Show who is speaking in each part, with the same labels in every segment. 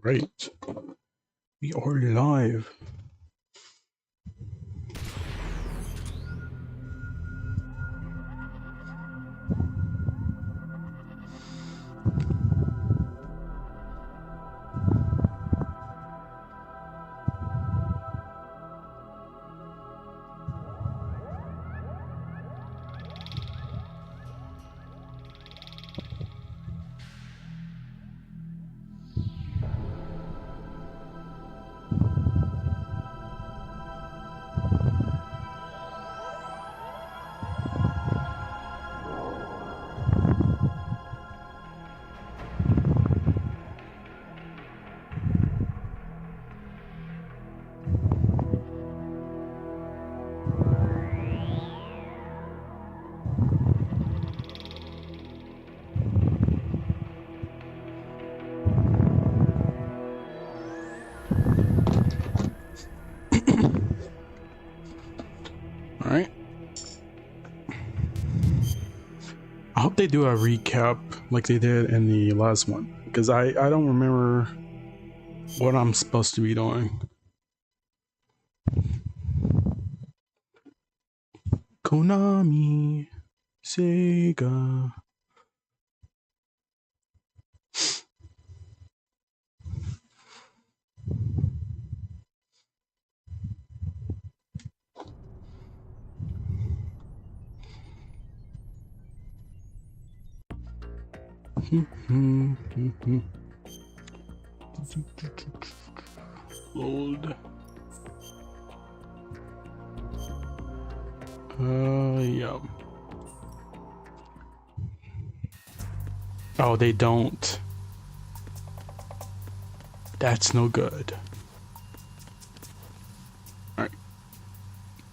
Speaker 1: Alright. We are live. Alright. I hope they do a recap like they did in the last one, because I don't remember what I'm supposed to be doing. Konami, Sega. Load. Yeah. Oh, they don't. That's no good. Alright.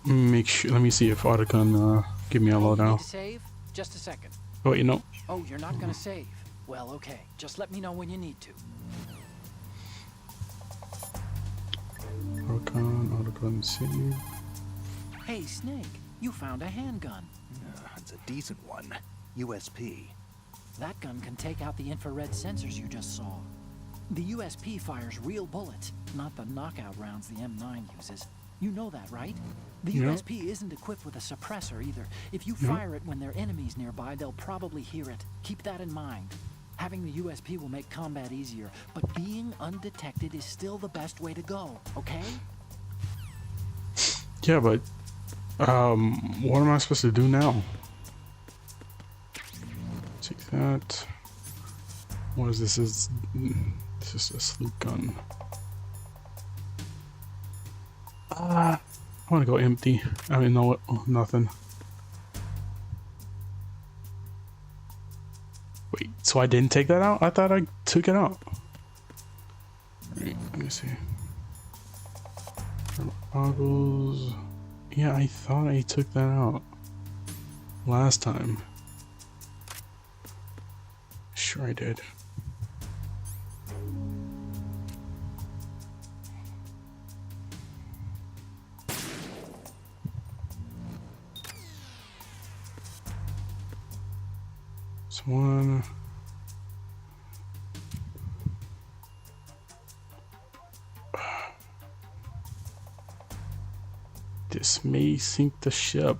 Speaker 1: Make sure. Let me see if Auto can give me a lowdown.
Speaker 2: Save? Just a second.
Speaker 1: Oh, you know.
Speaker 2: Oh, you're not gonna save. Well, okay. Just let me know when you need to.
Speaker 1: Autocon, save.
Speaker 2: Hey, Snake, you found a handgun.
Speaker 3: It's a decent one. USP.
Speaker 2: That gun can take out the infrared sensors you just saw. The USP fires real bullets, not the knockout rounds the M9 uses. You know that, right? The USP isn't equipped with a suppressor either. If you fire it when there are enemies nearby, they'll probably hear it. Keep that in mind. Having the USP will make combat easier, but being undetected is still the best way to go, okay?
Speaker 1: Yeah, but what am I supposed to do now? Take that. What is this? This is a sleep gun. I want to go empty. I mean, no, nothing. Wait, so I didn't take that out? I thought I took it out. Right, let me see. Goggles. Yeah, I thought I took that out last time. Sure I did. One. This may sink the ship.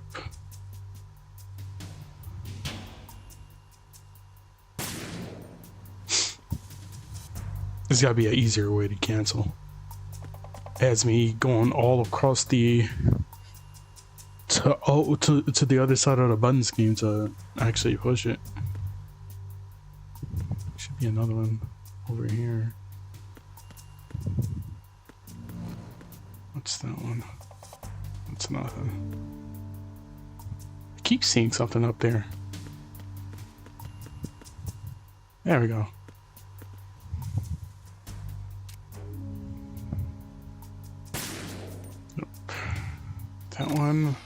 Speaker 1: There's gotta be an easier way to cancel. As me going all across the to the other side of the button scheme to actually push it. Should be another one over here. What's that one? That's nothing. I keep seeing something up there. There we go. Nope. That one.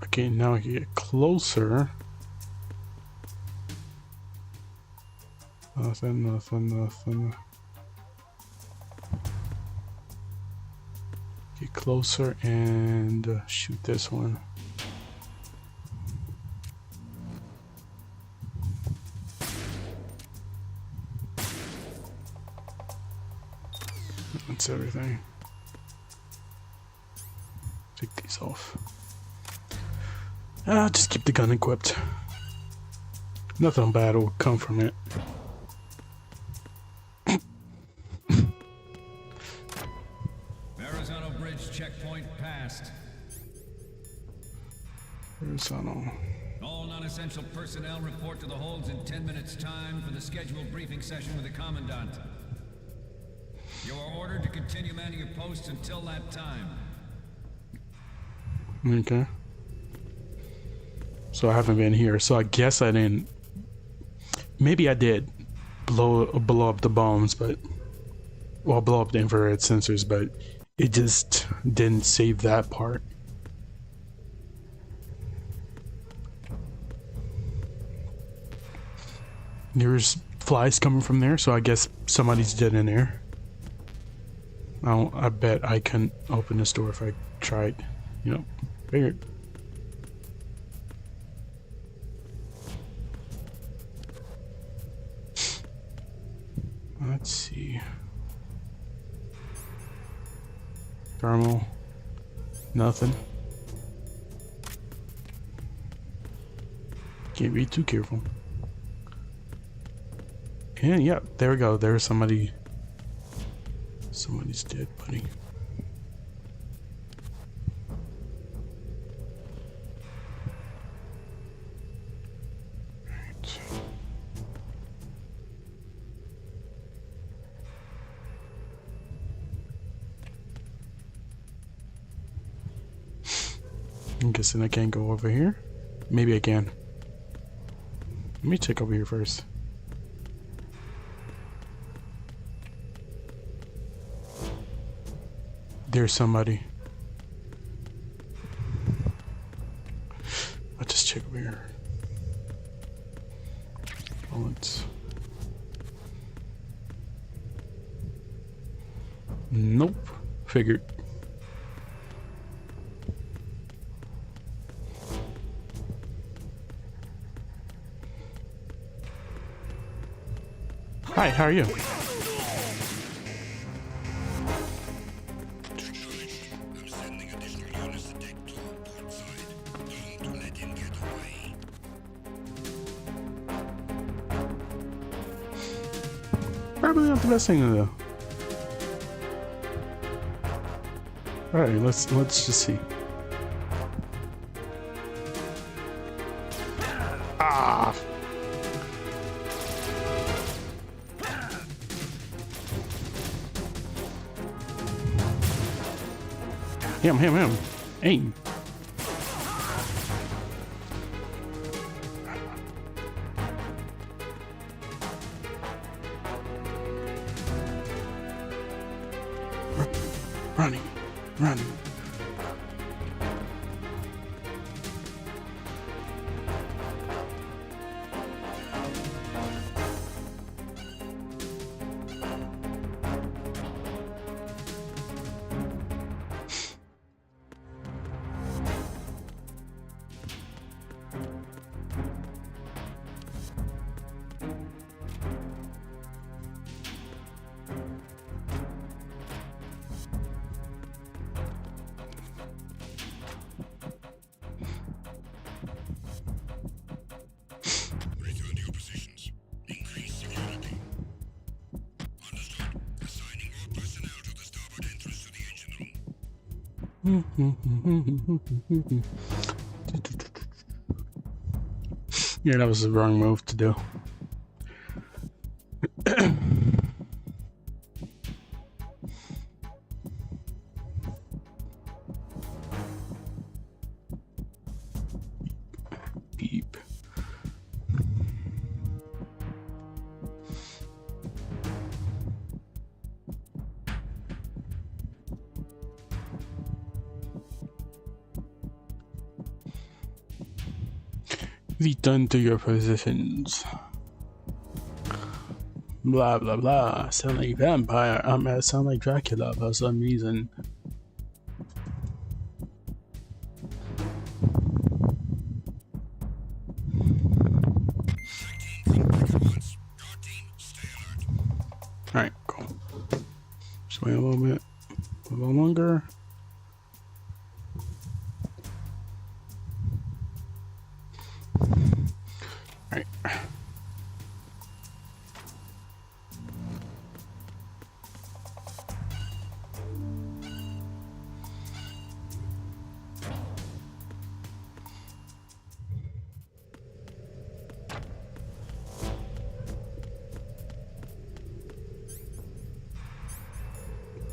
Speaker 1: Okay, now I can get closer. Nothing. Get closer and shoot this one. That's everything. Take these off. Just keep the gun equipped. Nothing bad will come from it.
Speaker 4: Verrazano Bridge checkpoint passed.
Speaker 1: Verrazano.
Speaker 4: All non-essential personnel report to the holds in 10 minutes' time for the scheduled briefing session with the Commandant. You are ordered to continue manning your posts until that time.
Speaker 1: Okay. So I haven't been here, so I guess I didn't. Maybe I did blow up the bombs, but well, blow up the infrared sensors, but it just didn't save that part. There's flies coming from there, so I guess somebody's dead in there. I bet I couldn't open this door if I tried. You know, figured. Let's see. Thermal. Nothing. Can't be too careful. And yeah, there we go. There's somebody. Somebody's dead, buddy. Right. I'm guessing I can't go over here. Maybe I can. Let me check over here first. There's somebody. I'll just check over here. Bullets. Nope. Figured. Hi, how are you? Probably not the best thing to do. Alright, let's just see. Ah! Him. Aim. Running. Yeah, that was the wrong move to do. Beep. Return to your positions. Blah blah blah. Sound like vampire. I sound like Dracula for some reason. Alright, cool. Just wait a little bit. A little longer. Alright.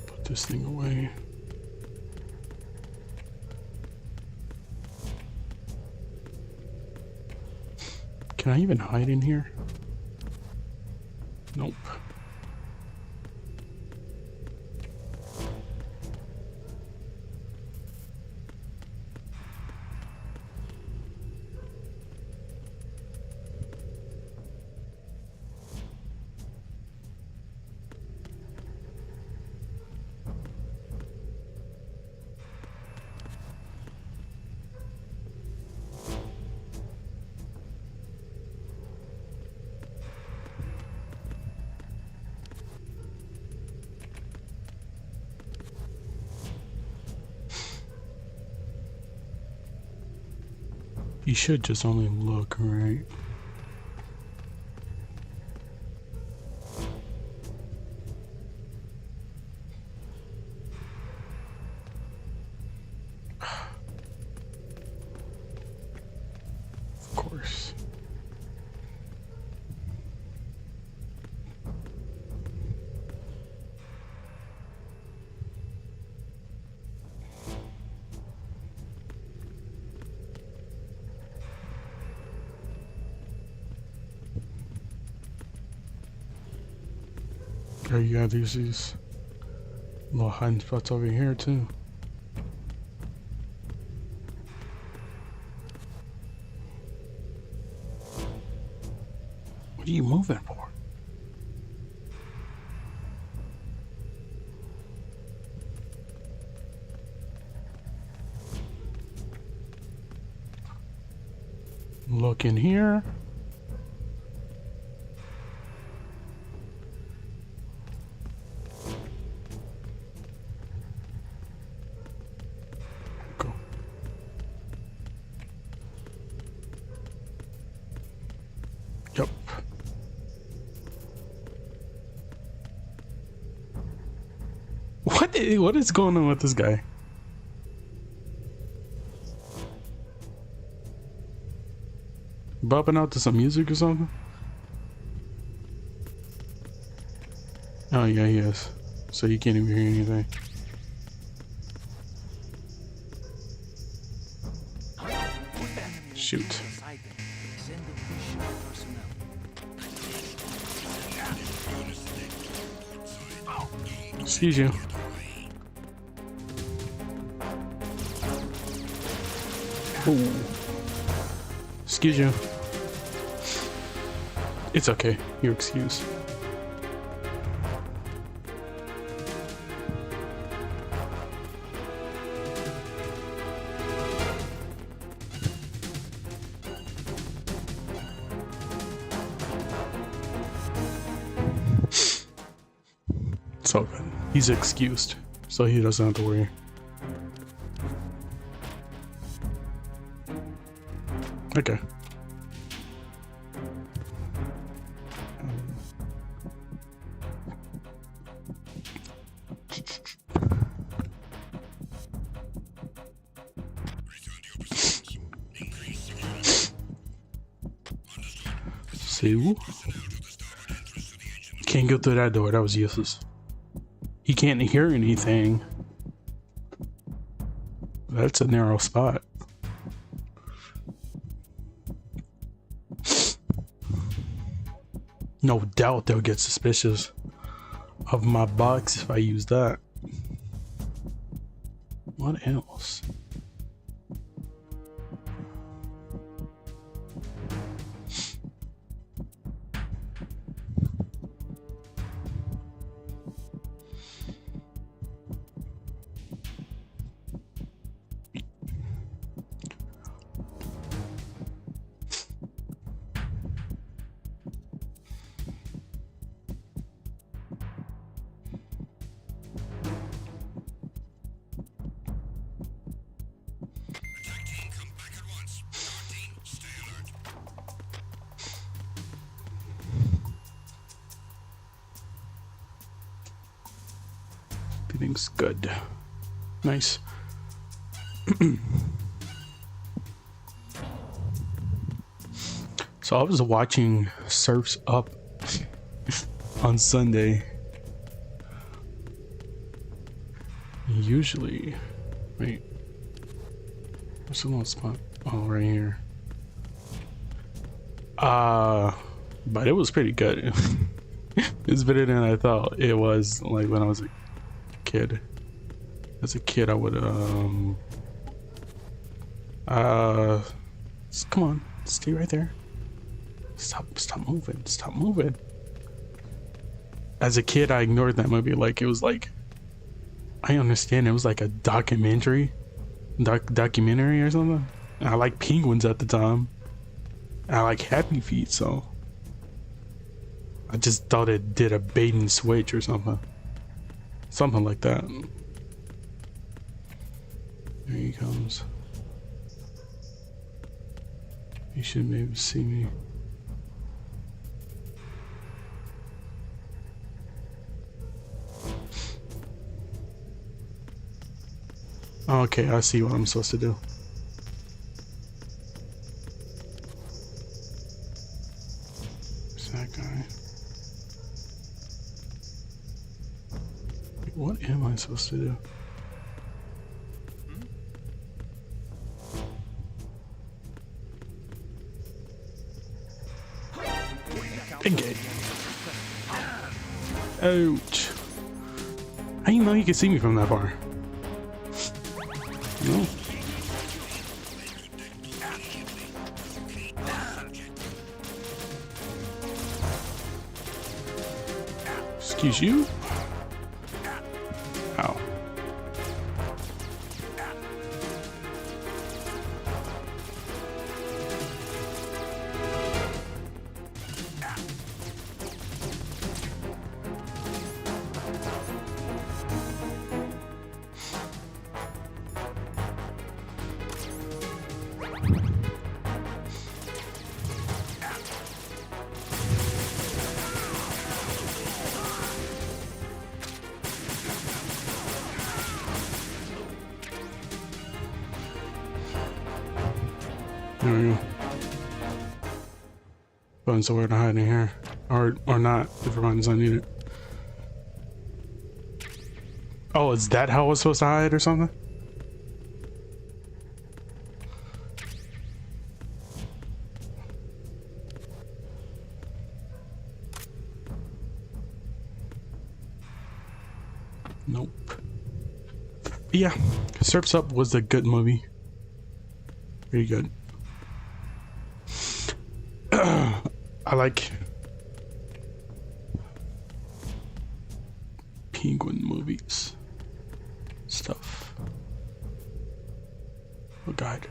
Speaker 1: Put this thing away. Can I even hide in here? Nope. You should just only look, right? Of course. Oh, you got these little hiding spots over here too. What are you moving for? Look in here. Go. Yep. What is going on with this guy? Bopping out to some music or something? Oh yeah, he is. So you can't even hear anything. Shoot. Excuse you. Ooh. Excuse you. It's okay. You're excused. It's all good. He's excused, so he doesn't have to worry. Okay. So, can't go through that door. That was useless. He can't hear anything. That's a narrow spot. No doubt they'll get suspicious of my box if I use that. What else? Everything's good. Nice. So I was watching Surf's Up on Sunday. Usually, wait, what's the little spot? Oh, right here. But it was pretty good. It's better than I thought it was. Like when I was a kid. As a kid, I would come on, stay right there. Stop moving. As a kid, I ignored that movie. Like it was like, I understand it was like a documentary or something. And I like penguins at the time. And I like Happy Feet, so I just thought it did a bait and switch or something like that. There he comes. He should maybe see me. Okay, I see what I'm supposed to do. Who's that guy? Wait, what am I supposed to do? Engage. Ouch. How you know you can see me from that far? No. Excuse you? Ow. There we go. Find somewhere to hide in here. Or not, if it finds I need it. Oh, is that how I was supposed to hide or something? Nope. But yeah, Surf's Up was a good movie. Pretty good. I like penguin movies stuff. Oh God.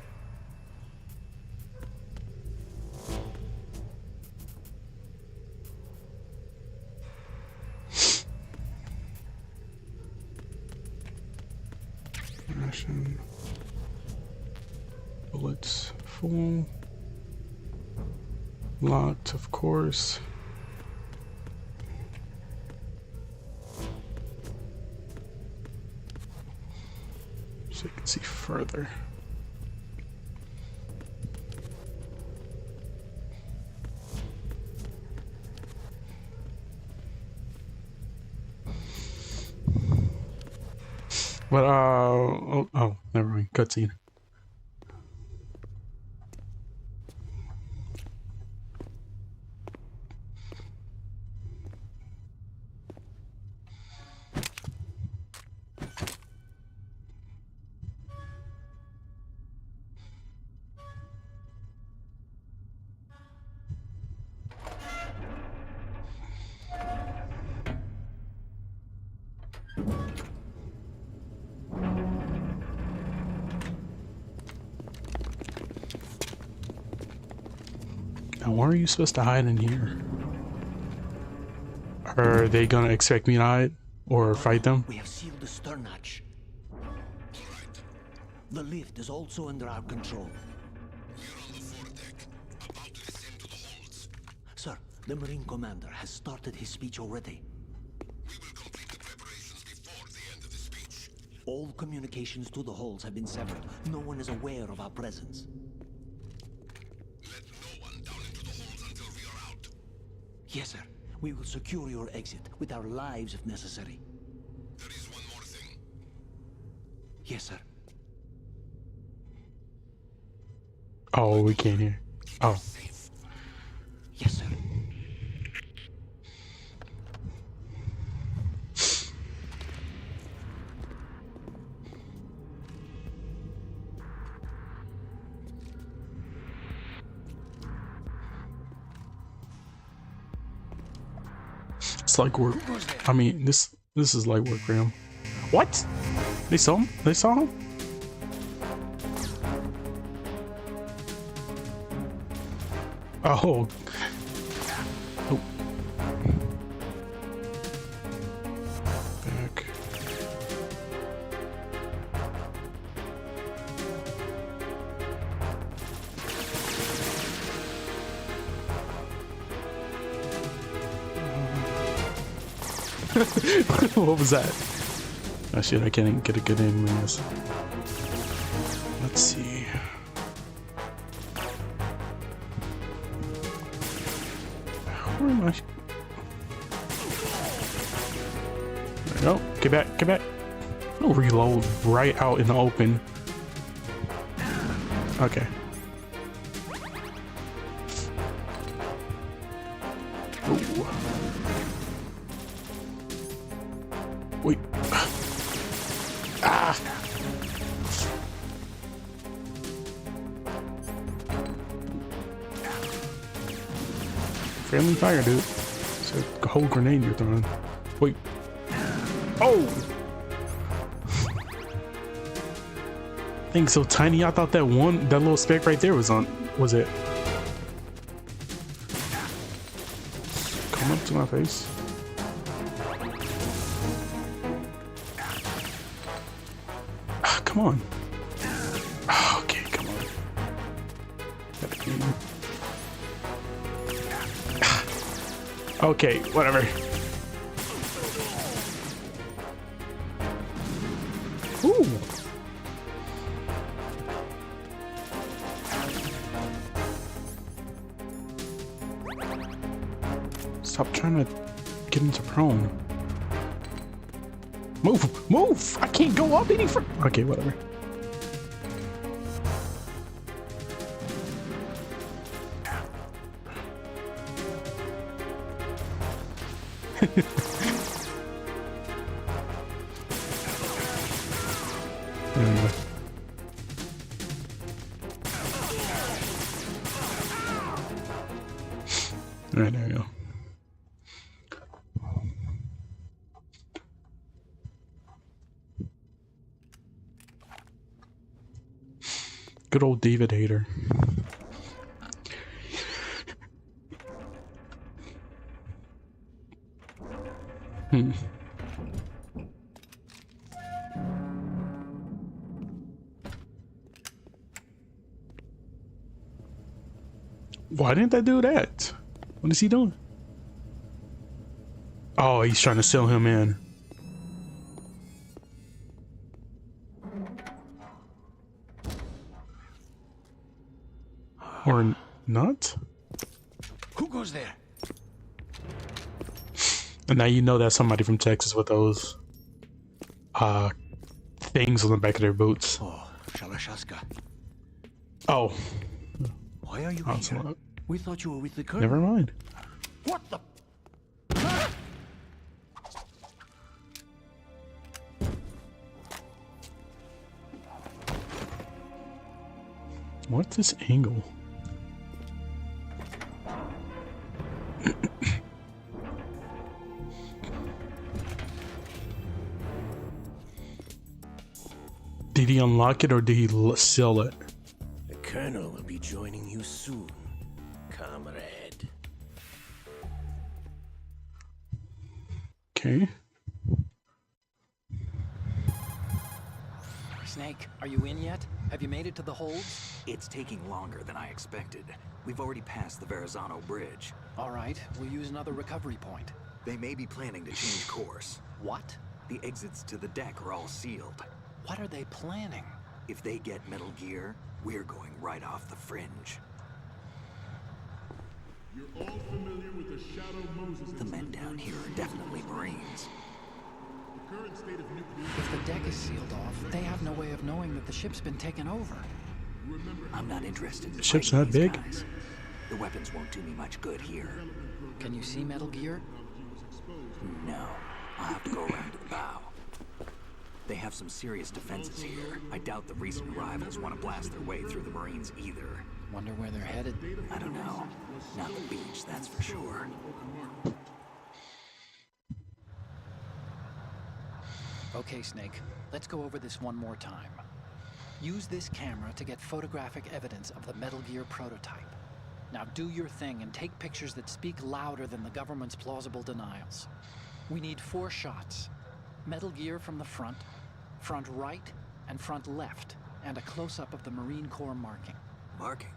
Speaker 1: Ration. Bullets full. Locked, of course. So you can see further. But oh, never mind. Cutscene. Now, where are you supposed to hide in here? Are they gonna expect me to hide or fight them?
Speaker 5: We have sealed the stern hatch. The lift is also under our control. Sir, the Marine Commander has started his speech already.
Speaker 6: We will complete the preparations before the end of the
Speaker 5: All communications to the holds have been severed. No one is aware of our presence.
Speaker 6: Let no one down into the holes until we are out.
Speaker 5: Yes, sir. We will secure your exit with our lives if necessary.
Speaker 6: There is one more thing.
Speaker 5: Yes, sir.
Speaker 1: Oh, we can't hear. Oh.
Speaker 5: Yes, sir.
Speaker 1: It's like work. I mean, this is like work for him. What? They saw him? They saw him? Oh. Oh. Back. What was that? Oh shit, I can't get a good aim on this. Let's see. Where am I? There we go. Get back, get back. I'll reload right out in the open. Okay. Ooh. Wait. Ah! Friendly fire, dude. It's a whole grenade you're throwing. Wait. Oh! Thing's so tiny, I thought that little speck right there was it? Come up to my face. Come on. Oh, okay, come on. Okay, whatever. Ooh. Stop trying to get into prone. Move! Move! I can't go up any further. Okay, whatever. Anyway. Alright, there we go. Good old David Hater. Why didn't I do that? What is he doing? Oh, he's trying to sell him in. Or not?
Speaker 5: Who goes there?
Speaker 1: And now you know that's somebody from Texas with those things on the back of their boots.
Speaker 5: Oh, Shalashaska.
Speaker 1: Oh.
Speaker 5: Why are you
Speaker 1: Oh,
Speaker 5: here?
Speaker 1: so-
Speaker 5: We thought you were with the colonel.
Speaker 1: Never mind.
Speaker 5: What the?
Speaker 1: What's this angle? Did he unlock it or did he sell it?
Speaker 5: The colonel will be joining you soon, comrade.
Speaker 1: Okay.
Speaker 2: Snake, are you in yet? Have you made it to the holds?
Speaker 3: It's taking longer than I expected. We've already passed the Verrazano Bridge.
Speaker 2: All right, we'll use another recovery point.
Speaker 3: They may be planning to change course.
Speaker 2: What?
Speaker 3: The exits to the deck are all sealed.
Speaker 2: What are they planning?
Speaker 3: If they get Metal Gear, we're going right off the fringe.
Speaker 6: You're all familiar with the Shadow Moses
Speaker 3: The men down here are definitely Marines.
Speaker 6: The current state of nuclear...
Speaker 2: If the deck is sealed off, they have no way of knowing that the ship's been taken over.
Speaker 3: I'm not interested in
Speaker 1: The ship's
Speaker 3: fighting
Speaker 1: not
Speaker 3: these
Speaker 1: big.
Speaker 3: guys. The weapons won't do me much good here.
Speaker 2: Can you see Metal Gear?
Speaker 3: No, I'll have to go around to the bow. They have some serious defenses here. I doubt the recent arrivals want to blast their way through the Marines either.
Speaker 2: Wonder where they're headed.
Speaker 3: I don't know. Not the beach, that's for sure.
Speaker 2: Okay, Snake, let's go over this one more time. Use this camera to get photographic evidence of the Metal Gear prototype. Now do your thing and take pictures that speak louder than the government's plausible denials. We need 4 shots. Metal Gear from the front, front right, and front left, and a close-up of the Marine Corps marking.
Speaker 3: Marking?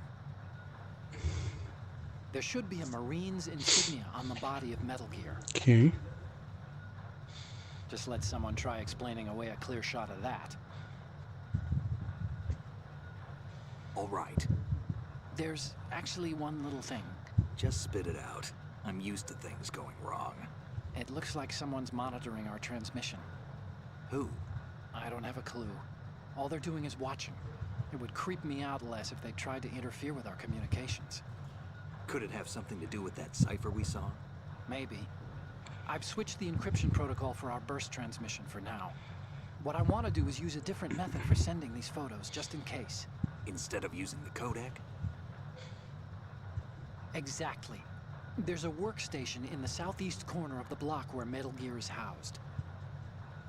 Speaker 2: There should be a Marine's insignia on the body of Metal Gear.
Speaker 1: Okay.
Speaker 2: Just let someone try explaining away a clear shot of that.
Speaker 3: All right.
Speaker 2: There's actually one little thing.
Speaker 3: Just spit it out. I'm used to things going wrong.
Speaker 2: It looks like someone's monitoring our transmission.
Speaker 3: Who?
Speaker 2: I don't have a clue. All they're doing is watching. It would creep me out less if they tried to interfere with our communications.
Speaker 3: Could it have something to do with that cipher we saw?
Speaker 2: Maybe. I've switched the encryption protocol for our burst transmission for now. What I want to do is use a different method for sending these photos, just in case.
Speaker 3: Instead of using the codec?
Speaker 2: Exactly. There's a workstation in the southeast corner of the block where Metal Gear is housed.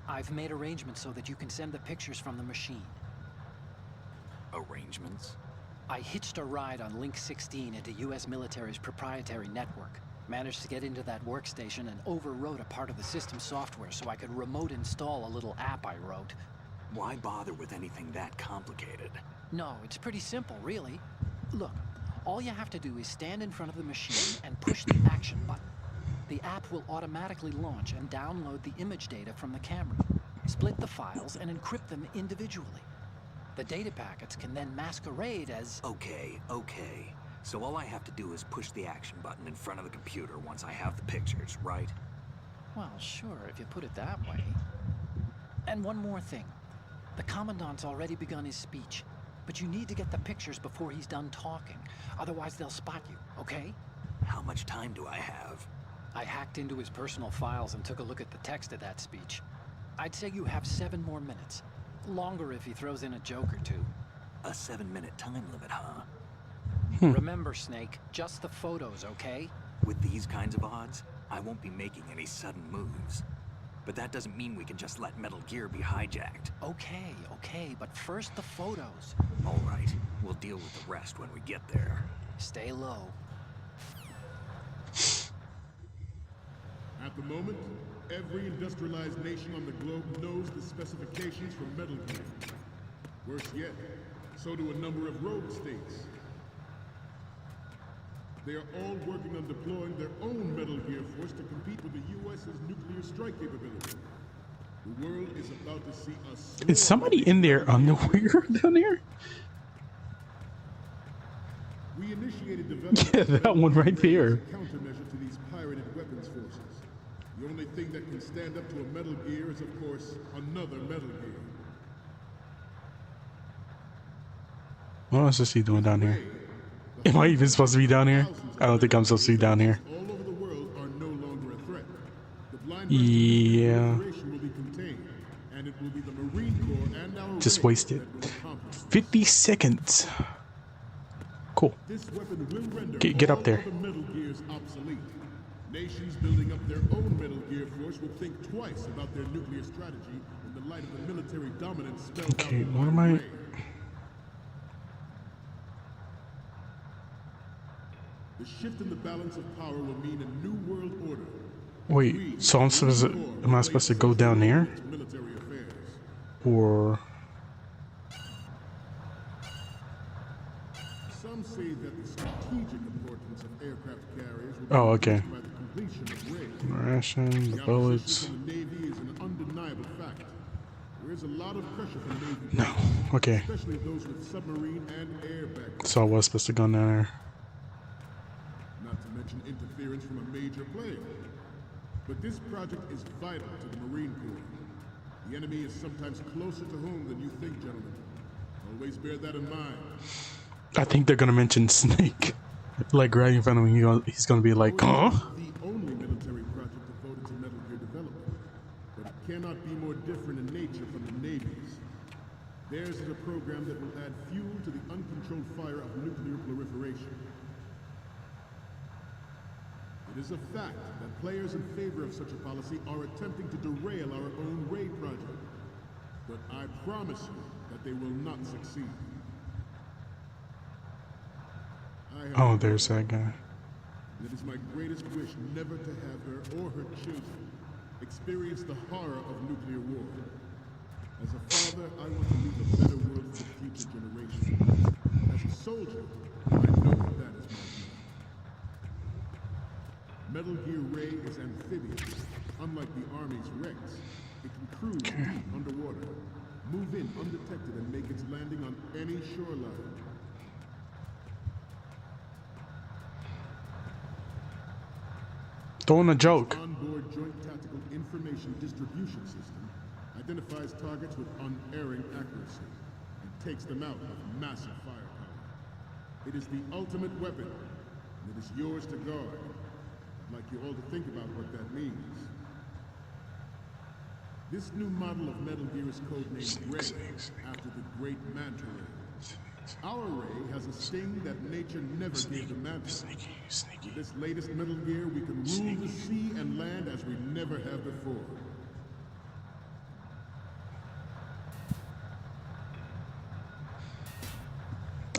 Speaker 2: I've made arrangements so that you can send the pictures from the machine.
Speaker 3: Arrangements?
Speaker 2: I hitched a ride on Link 16 into US military's proprietary network. Managed to get into that workstation and overwrote a part of the system software so I could remote install a little app I wrote.
Speaker 3: Why bother with anything that complicated?
Speaker 2: No, it's pretty simple, really. Look, all you have to do is stand in front of the machine and push the action button. The app will automatically launch and download the image data from the camera, split the files, and encrypt them individually. The data packets can then masquerade as...
Speaker 3: Okay. So all I have to do is push the action button in front of the computer once I have the pictures, right?
Speaker 2: Well, sure, if you put it that way. And one more thing. The Commandant's already begun his speech, but you need to get the pictures before he's done talking. Otherwise, they'll spot you, okay?
Speaker 3: How much time do I have?
Speaker 2: I hacked into his personal files and took a look at the text of that speech. I'd say you have 7 more minutes. Longer if he throws in a joke or two.
Speaker 3: A 7-minute time limit, huh?
Speaker 2: Remember, Snake, just the photos, okay?
Speaker 3: With these kinds of odds, I won't be making any sudden moves. But that doesn't mean we can just let Metal Gear be hijacked.
Speaker 2: Okay, but first the photos.
Speaker 3: All right, we'll deal with the rest when we get there.
Speaker 2: Stay low.
Speaker 6: At the moment, every industrialized nation on the globe knows the specifications for Metal Gear. Worse yet, so do a number of rogue states. They are all working on deploying their own Metal Gear force to compete with the U.S.'s nuclear strike capability. The world is about to see us.
Speaker 1: Is somebody in their underwear down there?
Speaker 6: We initiated development
Speaker 1: Yeah, that one right there.
Speaker 6: countermeasure to these pirated weapons forces. The only thing that can stand up to a Metal Gear is, of course, another Metal Gear.
Speaker 1: What else is he doing down here? Am I even supposed to be down here? I don't think I'm supposed to be down here.
Speaker 6: All over the world are no longer a threat. The blind
Speaker 1: Yeah.
Speaker 6: operation will be contained, and it will be the Marine Corps and our
Speaker 1: Just
Speaker 6: race
Speaker 1: wasted
Speaker 6: that will accomplish.
Speaker 1: 50 seconds. Cool.
Speaker 6: This weapon will render
Speaker 1: Get up
Speaker 6: all
Speaker 1: there.
Speaker 6: other Metal Gears obsolete. Nations building up their own Metal Gear force will think twice about their nuclear strategy in the light of the military dominance spelled out
Speaker 1: Okay,
Speaker 6: in
Speaker 1: what am I?
Speaker 6: gray. The shift in the balance of power will mean a new world order.
Speaker 1: Wait, so I'm supposed to, am I supposed to go down there?
Speaker 6: Its military affairs.
Speaker 1: Or...
Speaker 6: Some say that the strategic importance of aircraft carriers will be
Speaker 1: Oh, okay.
Speaker 6: increased by the completion of raids.
Speaker 1: Ration,
Speaker 6: The
Speaker 1: bullets.
Speaker 6: opposition from the Navy is an undeniable fact. There is a lot of pressure from Navy
Speaker 1: No.
Speaker 6: bases,
Speaker 1: Okay.
Speaker 6: especially those with submarine and air background.
Speaker 1: So I was supposed to go down there.
Speaker 6: Not to mention interference from a major player. But this project is vital to the Marine Corps. The enemy is sometimes closer to home than you think, gentlemen. Always bear that in mind.
Speaker 1: I think they're gonna mention Snake. Like right in front of me, he's gonna be like, huh?
Speaker 6: The only military project devoted to Metal Gear development. But it cannot be more different in nature from the Navy's. Theirs is a program that will add fuel to the uncontrolled fire of nuclear proliferation. It is a fact that players in favor of such a policy are attempting to derail our own Ray project. But I promise you that they will not succeed.
Speaker 1: Oh, there's that guy.
Speaker 6: It is my greatest wish never to have her or her children experience the horror of nuclear war. As a father, I want to leave a better world for future generations. As a soldier, I know that is my duty. Metal Gear Ray is amphibious. Unlike the Army's Rex, it can cruise deep underwater, move in undetected, and make its landing on any shoreline.
Speaker 1: Throwing a joke.
Speaker 6: Onboard Joint Tactical Information Distribution System identifies targets with unerring accuracy and takes them out with massive firepower. It is the ultimate weapon, and it is yours to guard. I'd like you all to think about what that means. This new model of Metal Gear is codenamed Ray, after the great Manta Ray. Our Ray has a sting that nature never gave the Manta. With this latest Metal Gear, we can rule the sea and land as we never have before.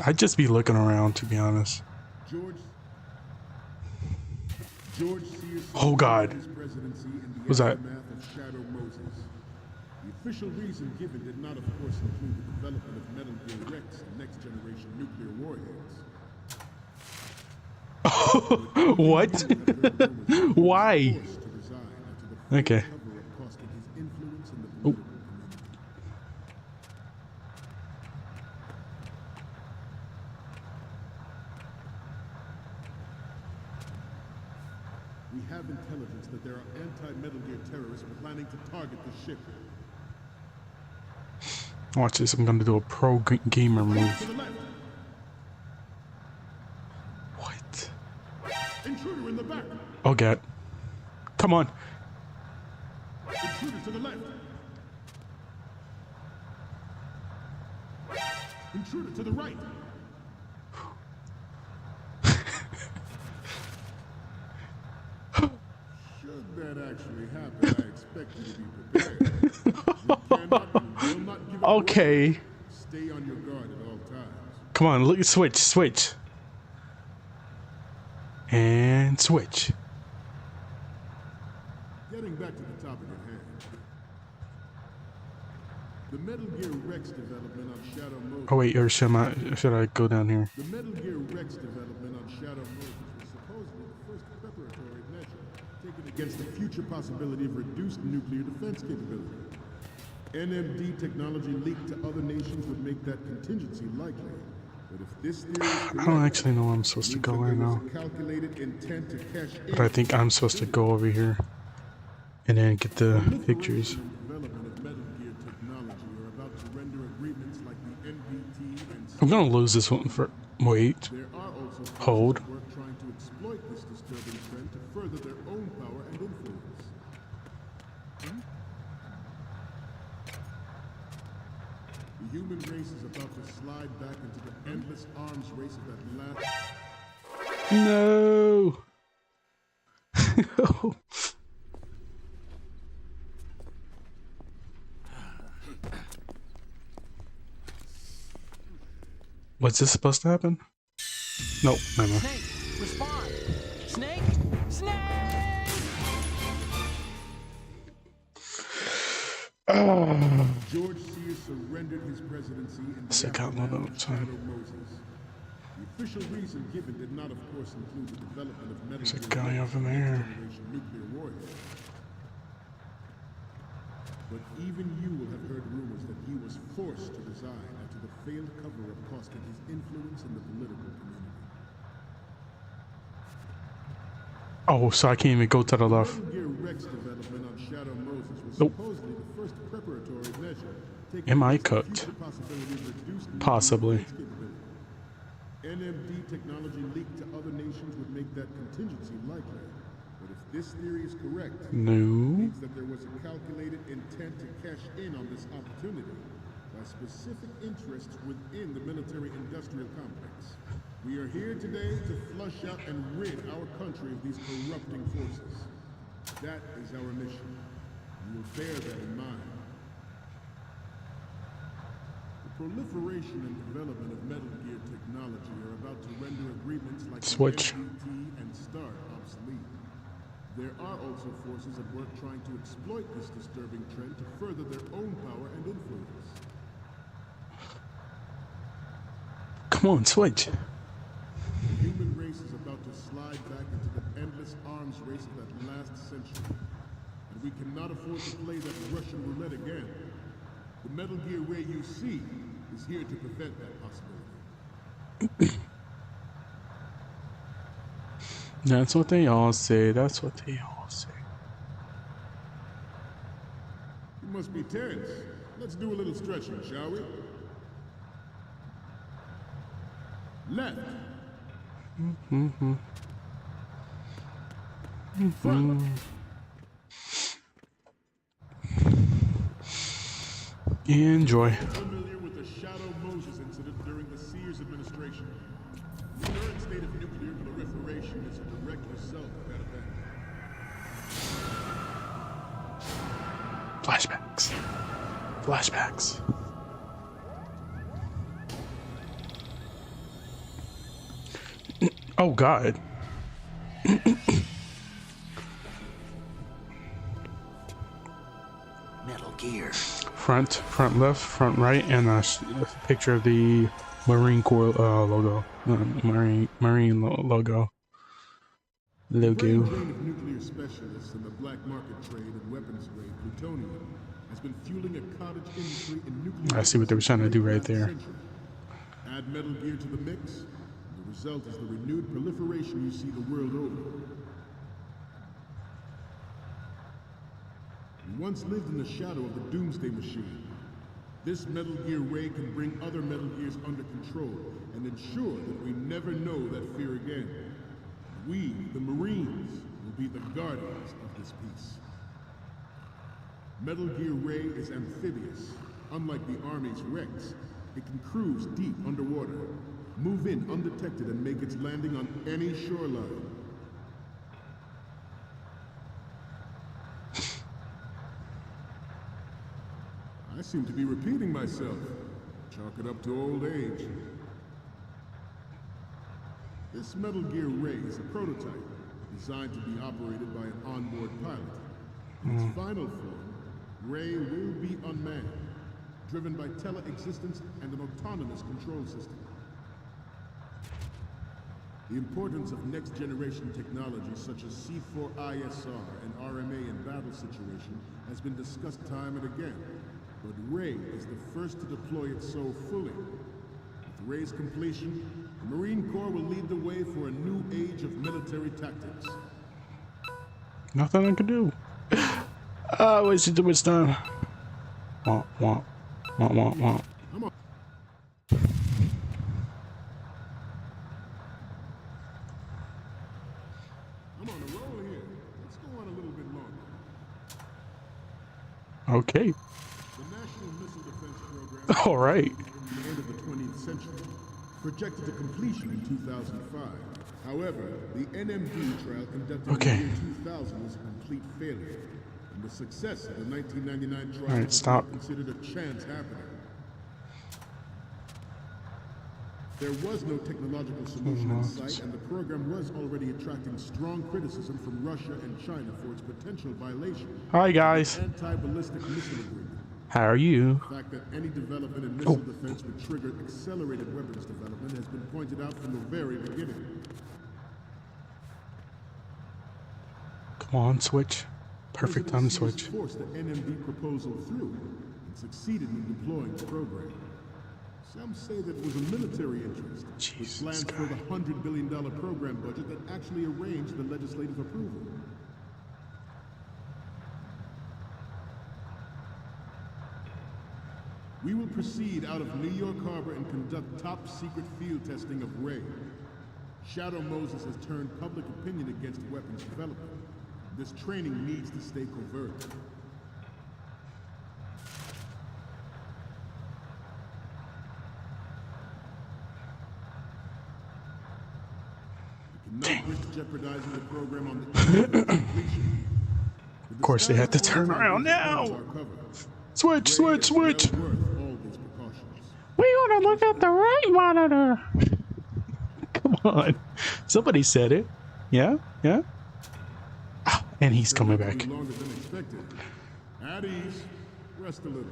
Speaker 1: I'd just be looking around, to be honest.
Speaker 6: George Sears.
Speaker 1: Oh God.
Speaker 6: His presidency in the
Speaker 1: What's that?
Speaker 6: aftermath of Shadow Moses. The official reason given did not, of course, include the development of Metal Gear Rex and next-generation nuclear warheads.
Speaker 1: What? Why? Okay. Oh.
Speaker 6: We have intelligence that there are anti-Metal Gear terrorists planning to target the ship.
Speaker 1: Watch this. I'm gonna do a pro gamer
Speaker 6: To
Speaker 1: move.
Speaker 6: the left.
Speaker 1: What?
Speaker 6: Intruder in the back.
Speaker 1: Oh God. Come on.
Speaker 6: Intruder to the left. Intruder to the right. Should that actually happen, I expect you to be prepared. You cannot and will not give up.
Speaker 1: Okay.
Speaker 6: Stay on your guard at all times.
Speaker 1: Come on. Look. Switch. And switch.
Speaker 6: Getting back to the topic at hand. The Metal Gear Rex development on Shadow Moses.
Speaker 1: Oh wait, or should I go down here?
Speaker 6: The Metal Gear Rex development on Shadow Moses was supposedly the first preparatory measure taken against the future possibility of reduced nuclear defense capability. NMD technology leaked to other nations would make that contingency likely. But if this theory is correct,
Speaker 1: I don't actually know where I'm supposed to go right now.
Speaker 6: calculated intent to cash in.
Speaker 1: But I think I'm supposed to go over here and then get the pictures.
Speaker 6: Development of Metal Gear technology are about to render agreements like the NBT and
Speaker 1: I'm gonna lose this one for. Wait.
Speaker 6: there are also forces
Speaker 1: Hold.
Speaker 6: at work trying to exploit this disturbing trend to further their own power and influence. The human race is about to slide back into the endless arms race of that last.
Speaker 1: No. What's this supposed to happen? Nope, never mind.
Speaker 2: Snake, respond! Snake! Snake!
Speaker 6: George Sears surrendered his presidency in the
Speaker 1: Sick out
Speaker 6: aftermath
Speaker 1: load
Speaker 6: of
Speaker 1: of time.
Speaker 6: Shadow Moses. The official reason given did not, of course, include the development of Metal
Speaker 1: There's a
Speaker 6: Gear
Speaker 1: guy
Speaker 6: Rex
Speaker 1: over there.
Speaker 6: next-generation nuclear warheads. But even you will have heard rumors that he was forced to resign after the failed cover-up cost him his influence in the political community.
Speaker 1: Oh, so I can't even go to the left.
Speaker 6: Metal Gear Rex development on Shadow Moses was
Speaker 1: Nope.
Speaker 6: supposedly the first preparatory measure taken
Speaker 1: Am I
Speaker 6: against the
Speaker 1: cooked?
Speaker 6: future possibility of reduced nuclear
Speaker 1: Possibly.
Speaker 6: defense capability. NMD technology leaked to other nations would make that contingency likely. But if this theory is correct, it
Speaker 1: No.
Speaker 6: means that there was a calculated intent to cash in on this opportunity by specific interests within the military-industrial complex. We are here today to flush out and rid our country of these corrupting forces. That is our mission. We will bear that in mind. The proliferation and development of Metal Gear technology are about to render agreements like
Speaker 1: Switch.
Speaker 6: NPT and START obsolete. There are also forces at work trying to exploit this disturbing trend to further their own power and influence.
Speaker 1: Come on, switch.
Speaker 6: The human race is about to slide back into the endless arms race of that last century. And we cannot afford to play that Russian roulette again. The Metal Gear Ray you see is here to prevent that possibility.
Speaker 1: That's what they all say. That's what they all say.
Speaker 6: You must be tense. Let's do a little stretching, shall we? Left. Front.
Speaker 1: Enjoy.
Speaker 6: Familiar with the Shadow Moses incident during the Sears administration. The current state of nuclear proliferation is a direct result of that event.
Speaker 1: Flashbacks. Flashbacks. Oh God.
Speaker 3: Metal Gear.
Speaker 1: Front left, front right, and a picture of the Marine Corps logo. Marine logo.
Speaker 6: Brain drain of nuclear specialists and the black market trade in weapons grade plutonium has been fueling a cottage industry in nuclear.
Speaker 1: I see what they were trying to do right
Speaker 6: last
Speaker 1: there.
Speaker 6: century. Add Metal Gear to the mix, the result is the renewed proliferation you see the world over. We once lived in the shadow of the Doomsday Machine. This Metal Gear Ray can bring other Metal Gears under control and ensure that we never know that fear again. We, the Marines, will be the guardians of this peace. Metal Gear Ray is amphibious. Unlike the Army's Rex, it can cruise deep underwater, move in undetected and make its landing on any shoreline. I seem to be repeating myself. Chalk it up to old age. This Metal Gear Ray is a prototype, designed to be operated by an onboard pilot. In its final form, Ray will be unmanned, driven by tele-existence and an autonomous control system. The importance of next-generation technology such as C4ISR and RMA in battle situation has been discussed time and again, but Ray is the first to deploy it so fully. With Ray's completion, the Marine Corps will lead the way for a new age of military tactics.
Speaker 1: Nothing I can do. I wasted too much time. Womp womp. Womp womp womp.
Speaker 6: I'm on. I'm on a roll here. Let's go on a little bit longer.
Speaker 1: Okay.
Speaker 6: The National Missile Defense Program
Speaker 1: All right.
Speaker 6: from the end of the 20th century, projected to completion in 2005. However, the NMD trial conducted
Speaker 1: Okay.
Speaker 6: in the year 2000 was a complete failure, and the success of the 1999 trial
Speaker 1: All right,
Speaker 6: was
Speaker 1: stop.
Speaker 6: not considered a chance happening. There was no technological solution in sight, and the program was already attracting strong criticism from Russia and China for its potential violation
Speaker 1: Hi guys.
Speaker 6: of the anti-ballistic missile agreement.
Speaker 1: How are you?
Speaker 6: The fact that any development in missile defense would trigger accelerated weapons development has been pointed out from the very beginning.
Speaker 1: Come on, switch. Perfect time to
Speaker 6: President
Speaker 1: switch.
Speaker 6: Sears forced the NMD proposal through and succeeded in deploying the program. Some say that it was a military interest, with plans for the $100 billion program budget that actually arranged the legislative approval. We will proceed out of New York Harbor and conduct top-secret field testing of Ray. Shadow Moses has turned public opinion against weapons development. This training needs to stay covert. We cannot risk jeopardizing the program on the eve of completion.
Speaker 1: Of course, they have to turn around now. Switch, switch, switch. We gotta look at the right monitor. Come on. Somebody said it. Yeah? Yeah? Ah, and he's coming back.
Speaker 6: Longer than expected. At ease. Rest a little.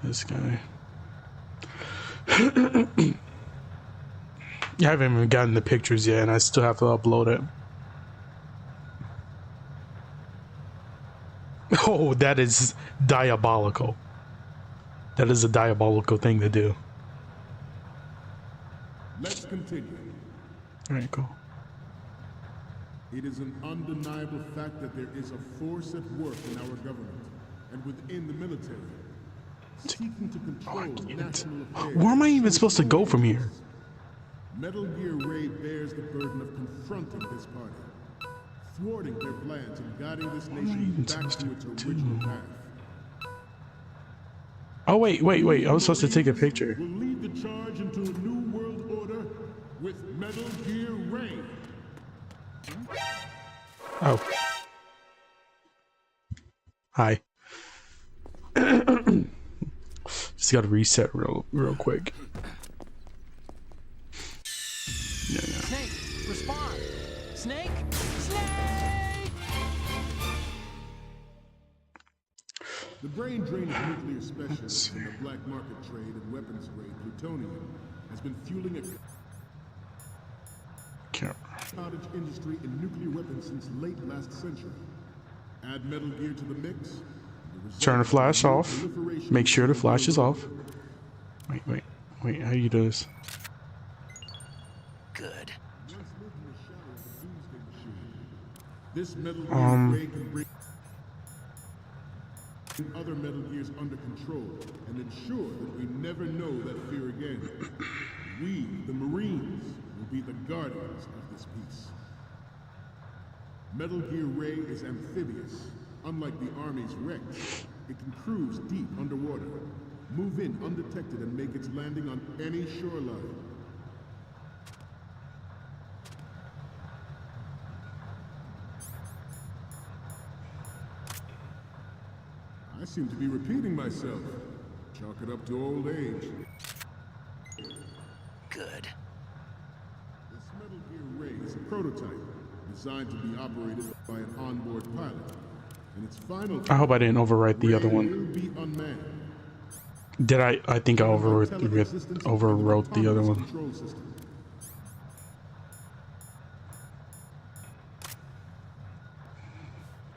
Speaker 1: This guy. I haven't even gotten the pictures yet, and I still have to upload it. Oh, that is diabolical. That is a diabolical thing to do.
Speaker 6: Let's continue.
Speaker 1: Alright, cool.
Speaker 6: It is an undeniable fact that there is a force at work in our government and within the military, seeking to control national affairs.
Speaker 1: Where am I even supposed to go from here?
Speaker 6: Metal Gear Ray bears the burden of confronting this party, thwarting their plans and guiding this nation back to its original path.
Speaker 1: Oh, wait. I was supposed to take a picture.
Speaker 6: Will lead the charge into a new world order with Metal Gear Ray.
Speaker 1: Oh. Hi. Just gotta reset real quick. Yeah.
Speaker 2: Snake, respond! Snake! Snake!
Speaker 6: The brain drain of nuclear specialists and the black market trade in weapons grade plutonium has been fueling a cottage industry in nuclear weapons since late last century. Add Metal Gear to the mix.
Speaker 1: Turn the flash off. Make sure the flash is off. Wait. How do you do this?
Speaker 5: Good.
Speaker 6: This Metal Gear Ray can bring other Metal Gears under control and ensure that we never know that fear again. We, the Marines, will be the guardians of this peace. Metal Gear Ray is amphibious. Unlike the Army's Rex, it can cruise deep underwater, move in undetected, and make its landing on any shoreline. I seem to be repeating myself. Chalk it up to old age.
Speaker 5: Good.
Speaker 6: This Metal Gear Ray is a prototype designed to be operated by an onboard pilot. In its final
Speaker 1: I hope I didn't overwrite the other one.
Speaker 6: will be unmanned.
Speaker 1: Did I? I think I overwrote the other one.
Speaker 6: Control system.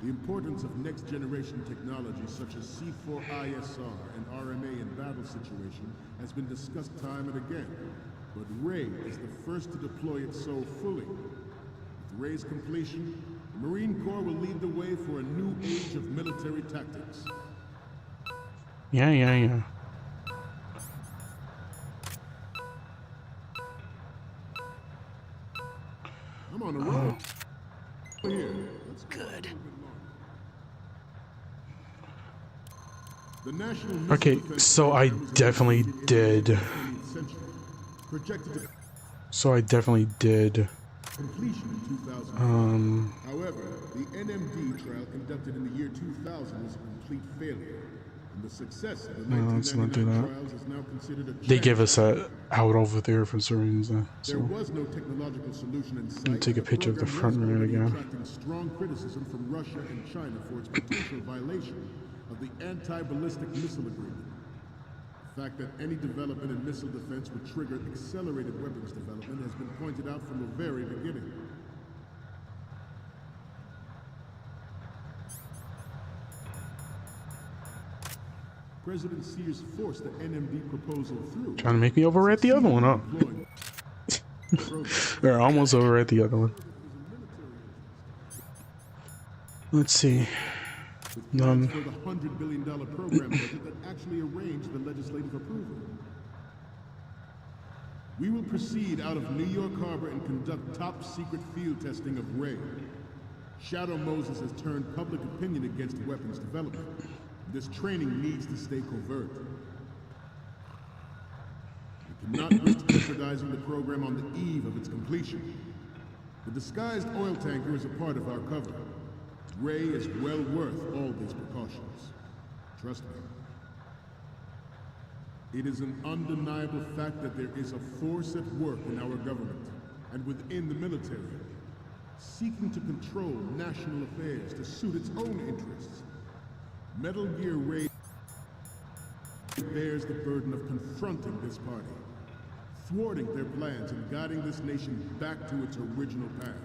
Speaker 6: The importance of next-generation technology such as C4ISR and RMA in battle situation has been discussed time and again, but Ray is the first to deploy it so fully. With Ray's completion, the Marine Corps will lead the way for a new age of military tactics.
Speaker 1: Yeah.
Speaker 6: I'm on a roll. Here, let's go.
Speaker 5: Good.
Speaker 6: The National
Speaker 1: Okay,
Speaker 6: Missile
Speaker 1: so I definitely did.
Speaker 6: Projected to
Speaker 1: Completion
Speaker 6: in 2000. However, the NMD trial conducted in the year 2000 was a complete failure, and the success of the
Speaker 1: let's not do
Speaker 6: 1999
Speaker 1: that.
Speaker 6: trials is now considered a
Speaker 1: They give us
Speaker 6: check.
Speaker 1: a out over there for some reason.
Speaker 6: There
Speaker 1: So
Speaker 6: was no technological solution in sight.
Speaker 1: let me take a picture of the
Speaker 6: program
Speaker 1: front
Speaker 6: was
Speaker 1: rear
Speaker 6: already
Speaker 1: again.
Speaker 6: attracting strong criticism from Russia and China for its potential violation of the anti-ballistic missile agreement. The fact that any development in missile defense would trigger accelerated weapons development has been pointed out from the very beginning. President Sears forced the NMD proposal through.
Speaker 1: Trying to make me override the other one, huh? They're almost override the other one. Let's see.
Speaker 6: For the $100 billion program budget that actually arranged the legislative approval. We will proceed out of New York Harbor and conduct top-secret field testing of Ray. Shadow Moses has turned public opinion against weapons development. This training needs to stay covert. We cannot risk jeopardizing the program on the eve of its completion. The disguised oil tanker is a part of our cover. Ray is well worth all these precautions. Trust me. It is an undeniable fact that there is a force at work in our government and within the military, seeking to control national affairs to suit its own interests. Metal Gear Ray bears the burden of confronting this party, thwarting their plans and guiding this nation back to its original path.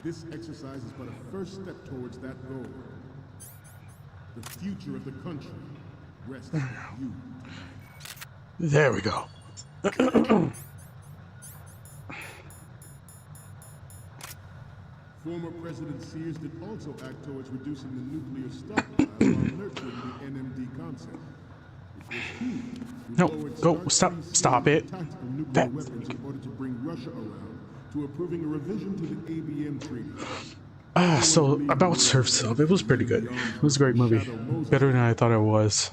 Speaker 6: This exercise is but a first step towards that goal. The future of the country rests with you.
Speaker 1: There we go.
Speaker 6: Former President Sears did also act towards reducing the nuclear stockpile while nurturing the NMD concept. It was he who
Speaker 1: No,
Speaker 6: lowered
Speaker 1: go,
Speaker 6: stark
Speaker 1: stop it.
Speaker 6: tactical nuclear
Speaker 1: That-
Speaker 6: weapons in order to bring Russia around to approving a revision to the ABM treaty.
Speaker 1: So about Surf Sub, it was pretty good. It was a great movie, better than I thought it was.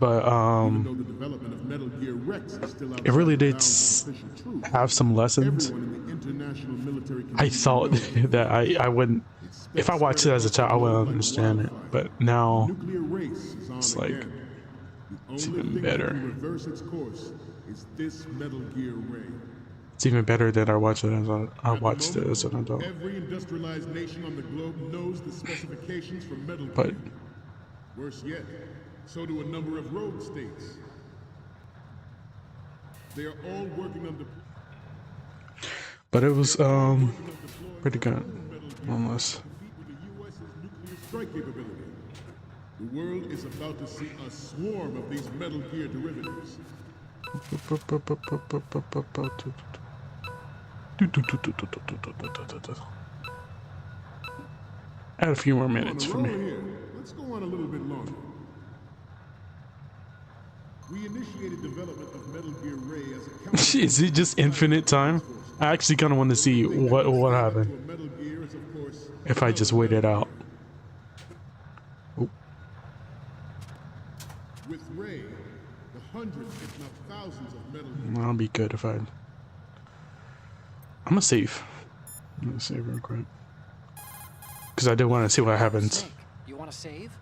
Speaker 1: But
Speaker 6: Though the development of Metal Gear Rex is still
Speaker 1: it really
Speaker 6: outside the
Speaker 1: did
Speaker 6: bounds of official truth,
Speaker 1: have some lessons.
Speaker 6: everyone in the international military
Speaker 1: I
Speaker 6: community
Speaker 1: thought
Speaker 6: knows
Speaker 1: that I wouldn't. If I watched it as a child, I wouldn't understand it. But now
Speaker 6: nuclear race is on
Speaker 1: it's like
Speaker 6: again. The
Speaker 1: it's
Speaker 6: only
Speaker 1: even
Speaker 6: thing
Speaker 1: better.
Speaker 6: that can reverse its course is this Metal Gear Ray.
Speaker 1: it's even better that I watched it as
Speaker 6: At the
Speaker 1: an
Speaker 6: moment,
Speaker 1: adult.
Speaker 6: Every industrialized nation on the globe knows the specifications for Metal Gear.
Speaker 1: But
Speaker 6: Worse yet, so do a number of rogue states. They are all working on the
Speaker 1: it was pretty good, nonetheless.
Speaker 6: with the U.S.'s nuclear strike capability. The world is about to see a swarm of these Metal Gear derivatives.
Speaker 1: Add a few more
Speaker 6: On
Speaker 1: minutes
Speaker 6: a
Speaker 1: for
Speaker 6: roll
Speaker 1: me.
Speaker 6: here. Let's go on a little bit longer. We initiated development of Metal Gear Ray as a counter.
Speaker 1: Is it just infinite time? I actually kind of want to see what happened
Speaker 6: to a Metal Gear is, of course,
Speaker 1: if I just wait it out. Oh,
Speaker 6: with Ray, the hundreds, if not thousands of Metal Gear.
Speaker 1: I'll be good if I. I'm gonna save. I'm gonna save real quick because I do want to see what happens.
Speaker 2: Snake, you want to save?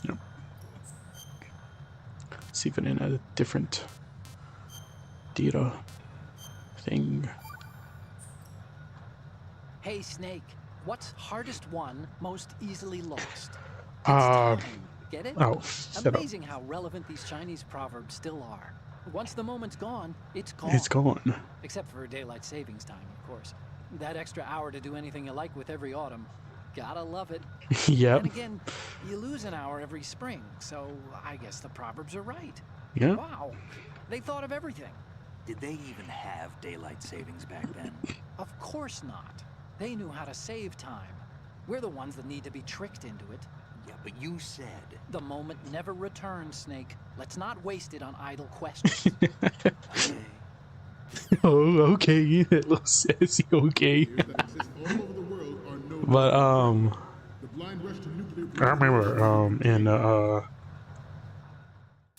Speaker 1: Yep. Save it in a different data thing.
Speaker 2: Hey, Snake. What's hardest won, most easily lost? It's
Speaker 1: Uh,
Speaker 2: time. Get it?
Speaker 1: Oh, shut up.
Speaker 2: Amazing how relevant these Chinese proverbs still are. Once the moment's gone, it's gone.
Speaker 1: It's gone.
Speaker 2: Except for daylight savings time, of course. That extra hour to do anything you like with every autumn. Gotta love it.
Speaker 1: Yep.
Speaker 2: And again, you lose an hour every spring, so I guess the proverbs are right.
Speaker 1: Yeah.
Speaker 2: Wow. They thought of everything.
Speaker 3: Did they even have daylight savings back then?
Speaker 2: Of course not. They knew how to save time. We're the ones that need to be tricked into it.
Speaker 3: Yeah, but you said...
Speaker 2: The moment never returns, Snake. Let's not waste it on idle questions.
Speaker 3: Okay.
Speaker 1: Oh, okay. Little sassy. Okay.
Speaker 6: that exist all over the world are no
Speaker 1: But
Speaker 6: the blind rush to nuclear
Speaker 1: I remember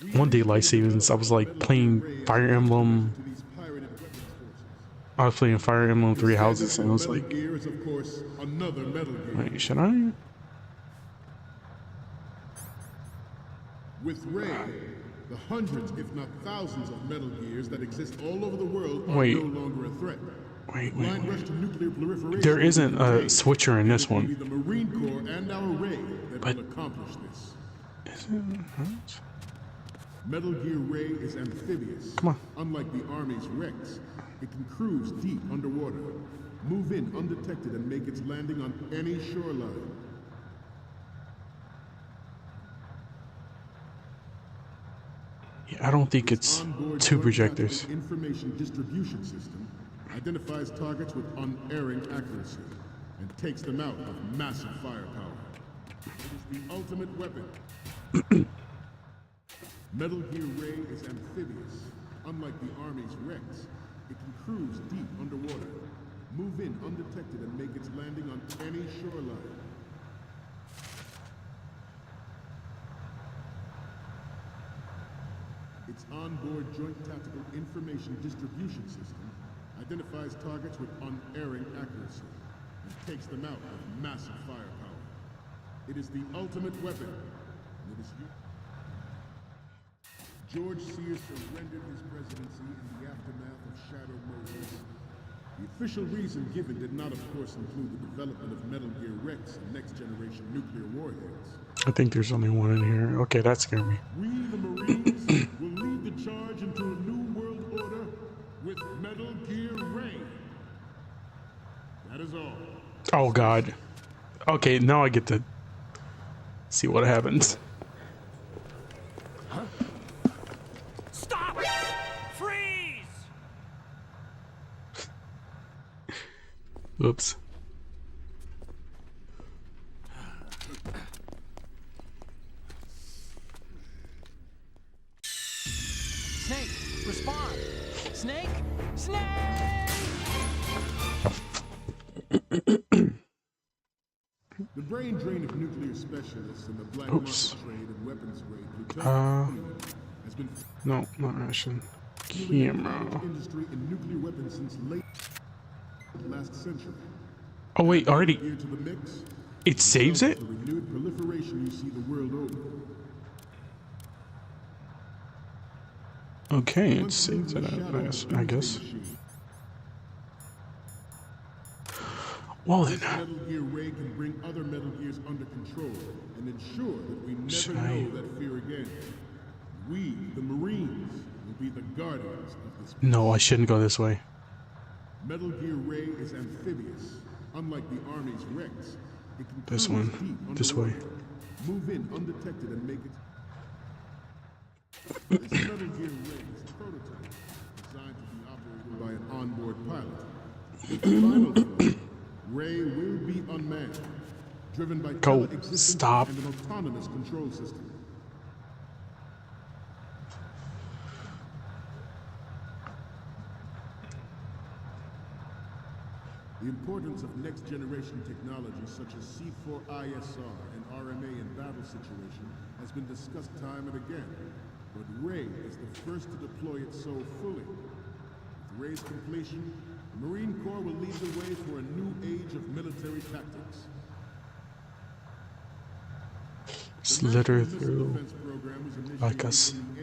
Speaker 1: in one daylight savings I was like playing Fire Emblem.
Speaker 6: to these pirated weapons forces.
Speaker 1: I was playing Fire Emblem Three Houses, and I was
Speaker 6: Metal
Speaker 1: like,
Speaker 6: Gear is, of course, another Metal Gear.
Speaker 1: wait, should I?
Speaker 6: With Ray, the hundreds, if not thousands, of Metal Gears that exist all over the world are
Speaker 1: Wait.
Speaker 6: no longer a threat.
Speaker 1: Wait.
Speaker 6: Blind rush to nuclear proliferation.
Speaker 1: There isn't a
Speaker 6: today.
Speaker 1: switcher in this
Speaker 6: It will be
Speaker 1: one.
Speaker 6: the Marine Corps and our Ray that
Speaker 1: But-
Speaker 6: will accomplish this.
Speaker 1: Is it? What?
Speaker 6: Metal Gear Ray is amphibious.
Speaker 1: Come on.
Speaker 6: Unlike the Army's Rex, it can cruise deep underwater, move in undetected, and make its landing on any shoreline.
Speaker 1: Yeah, I don't think it's
Speaker 6: Onboard
Speaker 1: two
Speaker 6: joint
Speaker 1: projectors.
Speaker 6: tactical information distribution system identifies targets with unerring accuracy and takes them out of massive firepower. It is the ultimate weapon. Metal Gear Ray is amphibious. Unlike the Army's Rex, it can cruise deep underwater, move in undetected, and make its landing on any shoreline. Its onboard joint tactical information distribution system identifies targets with unerring accuracy and takes them out with massive firepower. It is the ultimate weapon, and it is George Sears surrendered his presidency in the aftermath of Shadow Moses. The official reason given did not, of course, include the development of Metal Gear Rex and next-generation nuclear warheads.
Speaker 1: I think there's only one in here. Okay, that scared me.
Speaker 6: We, the Marines, will lead the charge into a new world order with Metal Gear Ray. That is all.
Speaker 1: Oh God. Okay, now I get to see what happens.
Speaker 2: Stop! Freeze!
Speaker 1: Oops.
Speaker 2: Snake, respond! Snake! Snake!
Speaker 6: The brain drain of nuclear specialists and the black
Speaker 1: Oops.
Speaker 6: market trade and weapons grade plutonium has been
Speaker 1: No, not Russian.
Speaker 6: fueling
Speaker 1: Camera.
Speaker 6: the industry in nuclear weapons since late last century.
Speaker 1: Oh wait, already.
Speaker 6: Gear to the mix,
Speaker 1: It saves it?
Speaker 6: the renewed proliferation you see the world over.
Speaker 1: Okay, it saves it. I guess. Well then.
Speaker 6: Metal Gear Ray can bring other Metal Gears under control and ensure that we never
Speaker 1: Should
Speaker 6: know that fear again. We, the Marines, will be the guardians of this.
Speaker 1: No, I shouldn't go this way.
Speaker 6: Metal Gear Ray is amphibious. Unlike the Army's Rex, it can
Speaker 1: This
Speaker 6: cruise
Speaker 1: one.
Speaker 6: deep
Speaker 1: This way.
Speaker 6: underwater, move in undetected and make it. This Metal Gear Ray is a prototype designed to be operated by an onboard pilot. Its final form, Ray will be unmanned, driven by
Speaker 1: Go.
Speaker 6: tele-existence
Speaker 1: Stop.
Speaker 6: and an autonomous control system. The importance of next-generation technologies such as C4ISR and RMA in battle situation has been discussed time and again, but Ray is the first to deploy it so fully. With Ray's completion, the Marine Corps will lead the way for a new age of military tactics.
Speaker 1: Slither through like a snake.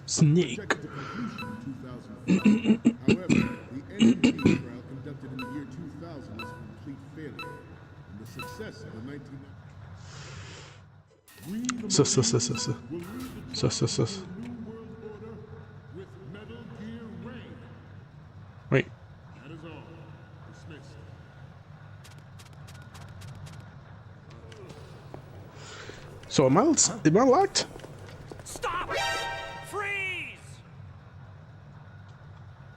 Speaker 6: However, the engine trial conducted in the year 2000 was a complete failure, and the success of the 19... We, the Marines, will lead the charge into a new world order with Metal Gear Ray.
Speaker 1: Wait.
Speaker 6: That is all. Dismissed.
Speaker 1: So am I locked?
Speaker 2: Stop! Freeze!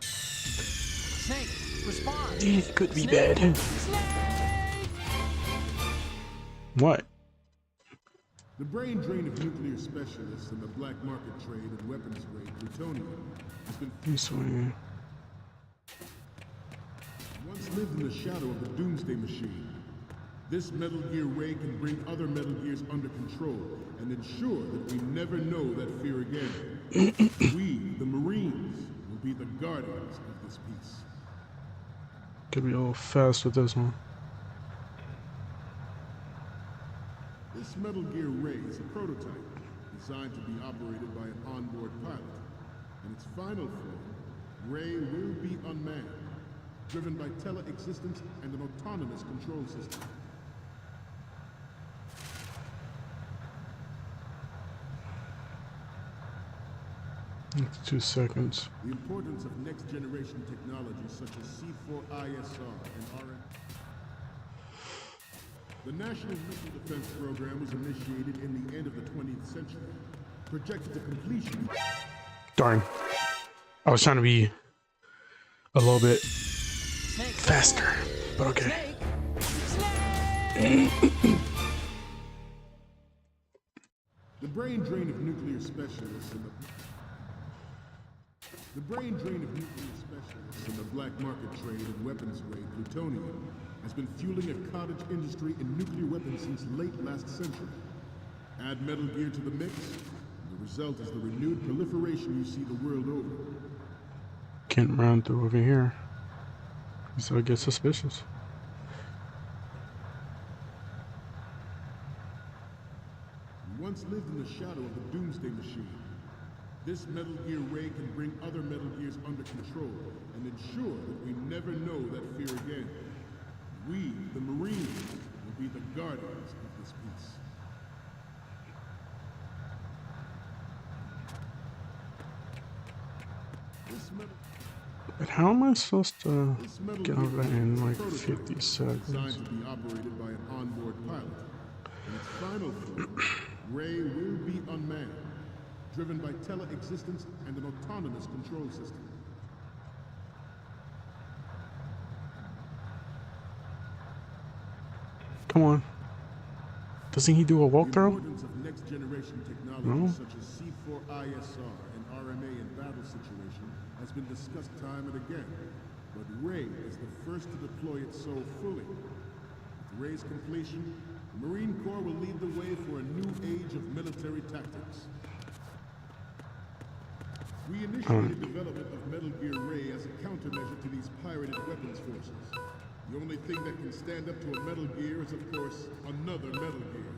Speaker 2: Snake, respond!
Speaker 1: It could be
Speaker 2: Snake!
Speaker 1: bad.
Speaker 2: Snake!
Speaker 1: What?
Speaker 6: The brain drain of nuclear specialists and the black market trade and weapons grade plutonium has been
Speaker 1: This way.
Speaker 6: once lived in the shadow of the Doomsday Machine. This Metal Gear Ray can bring other Metal Gears under control and ensure that we never know that fear again. We, the Marines, will be the guardians of this peace.
Speaker 1: Could be a little fast with this one.
Speaker 6: This Metal Gear Ray is a prototype designed to be operated by an onboard pilot. In its final form, Ray will be unmanned, driven by tele-existence and an autonomous control system.
Speaker 1: 2 seconds.
Speaker 6: The importance of next-generation technologies such as C4ISR and RN. The National Missile Defense Program was initiated in the end of the 20th century, Projected to completion.
Speaker 1: Darn. I was trying to be a little bit faster, but okay.
Speaker 6: The brain drain of nuclear specialists in the black market trade in weapons grade plutonium has been fueling a cottage industry in nuclear weapons since late last century. Add Metal Gear to the mix, and the result is the renewed proliferation you see the world over.
Speaker 1: Can't run through over here, so I get suspicious.
Speaker 6: You once lived in the shadow of the Doomsday Machine. This Metal Gear Ray can bring other Metal Gears under control and ensure that we never know that fear again. We, the Marines, will be the guardians of this peace.
Speaker 1: But how am I supposed to get over that in like 50 seconds?
Speaker 6: Designed to be operated by an onboard pilot. In its final form, Ray will be unmanned, driven by tele-existence and an autonomous control system.
Speaker 1: Come on. Doesn't he do a
Speaker 6: The
Speaker 1: walkthrough?
Speaker 6: importance of next-generation technology
Speaker 1: No.
Speaker 6: such as C4ISR and RMA in battle situation has been discussed time and again, but Ray is the first to deploy it so fully. With Ray's completion, the Marine Corps will lead the way for a new age of military tactics. We initiated development of Metal Gear Ray as a countermeasure to these pirated weapons forces. The only thing that can stand up to a Metal Gear is, of course, another Metal Gear.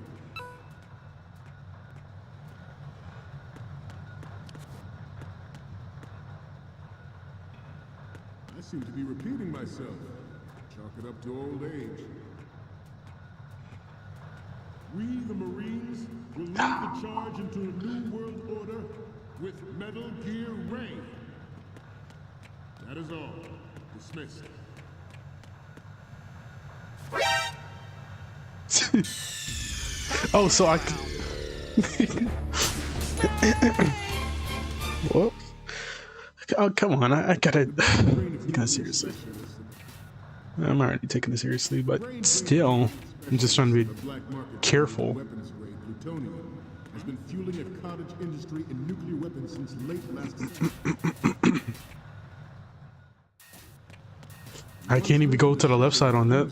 Speaker 6: I seem to be repeating myself. Chalk it up to old age. We, the Marines, will lead the charge into a new world order with Metal Gear Ray. That is all. Dismissed.
Speaker 1: Oh, so I. Whoops. Oh, come on. I gotta. Seriously. I'm already taking it seriously, but still, I'm just trying to be careful.
Speaker 6: Weapons grade plutonium has been fueling a cottage industry in nuclear weapons since late last century.
Speaker 1: I can't even go to the left side on that,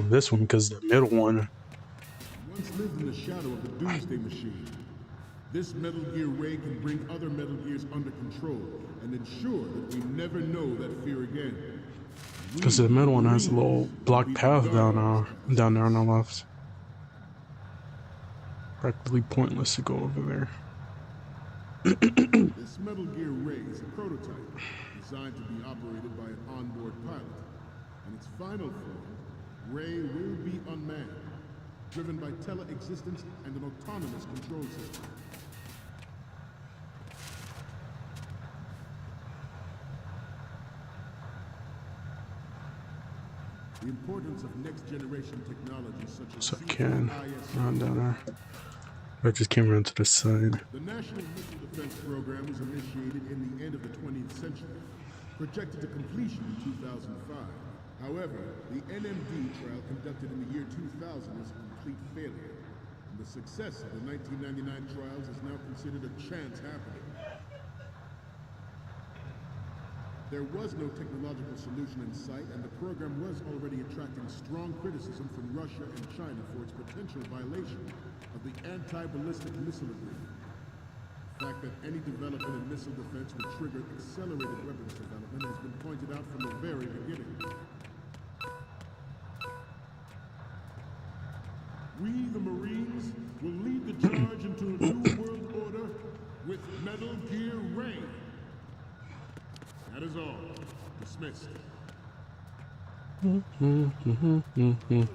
Speaker 1: this one, because the middle one.
Speaker 6: Once lived in the shadow of the Doomsday Machine. This Metal Gear Ray can bring other Metal Gears under control and ensure that we never know that fear again.
Speaker 1: Because the middle one has a little blocked path down there on the left. Practically pointless to go over there.
Speaker 6: This Metal Gear Ray is a prototype designed to be operated by an onboard pilot. In its final form, Ray will be unmanned, driven by tele-existence and an autonomous control system. The importance of next-generation technology such as
Speaker 1: So I can
Speaker 6: C4ISR.
Speaker 1: run down there. I just came around to the side.
Speaker 6: The National Missile Defense Program was initiated in the end of the 20th century, projected to completion in 2005. However, the NMD trial conducted in the year 2000 was a complete failure, and the success of the 1999 trials is now considered a chance happening. There was no technological solution in sight, and the program was already attracting strong criticism from Russia and China for its potential violation of the anti-ballistic missile agreement. The fact that any development in missile defense would trigger accelerated weapons development has been pointed out from the very beginning. We, the Marines, will lead the charge into a new world order with Metal Gear Ray. That is all. Dismissed.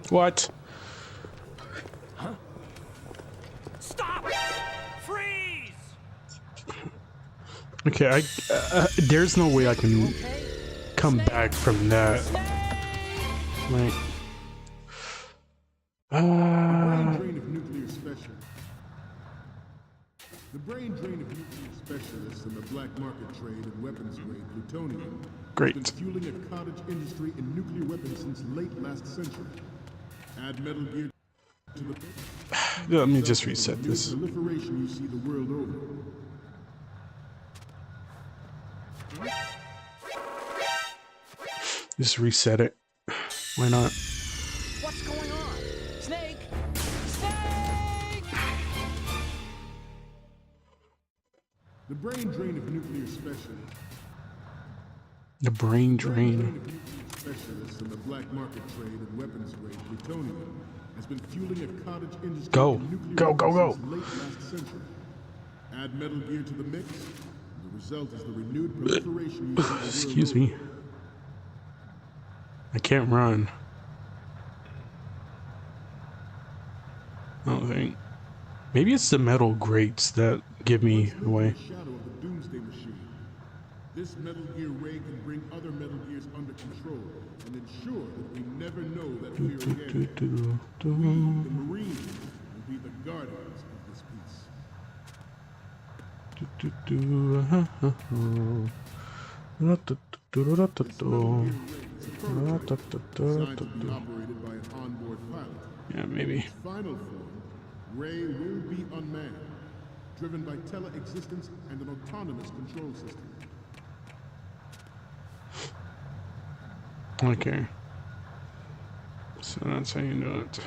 Speaker 1: What?
Speaker 2: Stop! Freeze!
Speaker 1: Okay, there's no way I can come back from that. Like,
Speaker 6: Brain drain of nuclear special. The brain drain of nuclear specialists in the black market trade in weapons grade plutonium
Speaker 1: Great.
Speaker 6: has been fueling a cottage industry in nuclear weapons since late last century. Add Metal Gear to the
Speaker 1: Let me just reset
Speaker 6: new
Speaker 1: this.
Speaker 6: proliferation you see the world over.
Speaker 1: Just reset it. Why not?
Speaker 2: What's going on? Snake! Snake!
Speaker 6: The brain drain of nuclear specialists.
Speaker 1: The brain
Speaker 6: Drain
Speaker 1: drain.
Speaker 6: of nuclear specialists in the black market trade in weapons grade plutonium has been fueling a cottage industry
Speaker 1: Go.
Speaker 6: in nuclear
Speaker 1: Go, go,
Speaker 6: weapons
Speaker 1: go.
Speaker 6: since late last century. Add Metal Gear to the mix, and the result is the renewed proliferation you see the world
Speaker 1: Excuse
Speaker 6: over.
Speaker 1: me. I can't run. I don't think. Maybe it's the metal grates that give me
Speaker 6: Once lived in
Speaker 1: away.
Speaker 6: the shadow of the Doomsday Machine. This Metal Gear ray can bring other Metal Gears under control and ensure that we never know that fear again. The Marines will be the guardians of this peace. Designed to be operated by an onboard pilot.
Speaker 1: Yeah, maybe.
Speaker 6: Its final form, Ray will be unmanned, driven by tele-existence and an autonomous control system.
Speaker 1: Okay. So that's how you do it.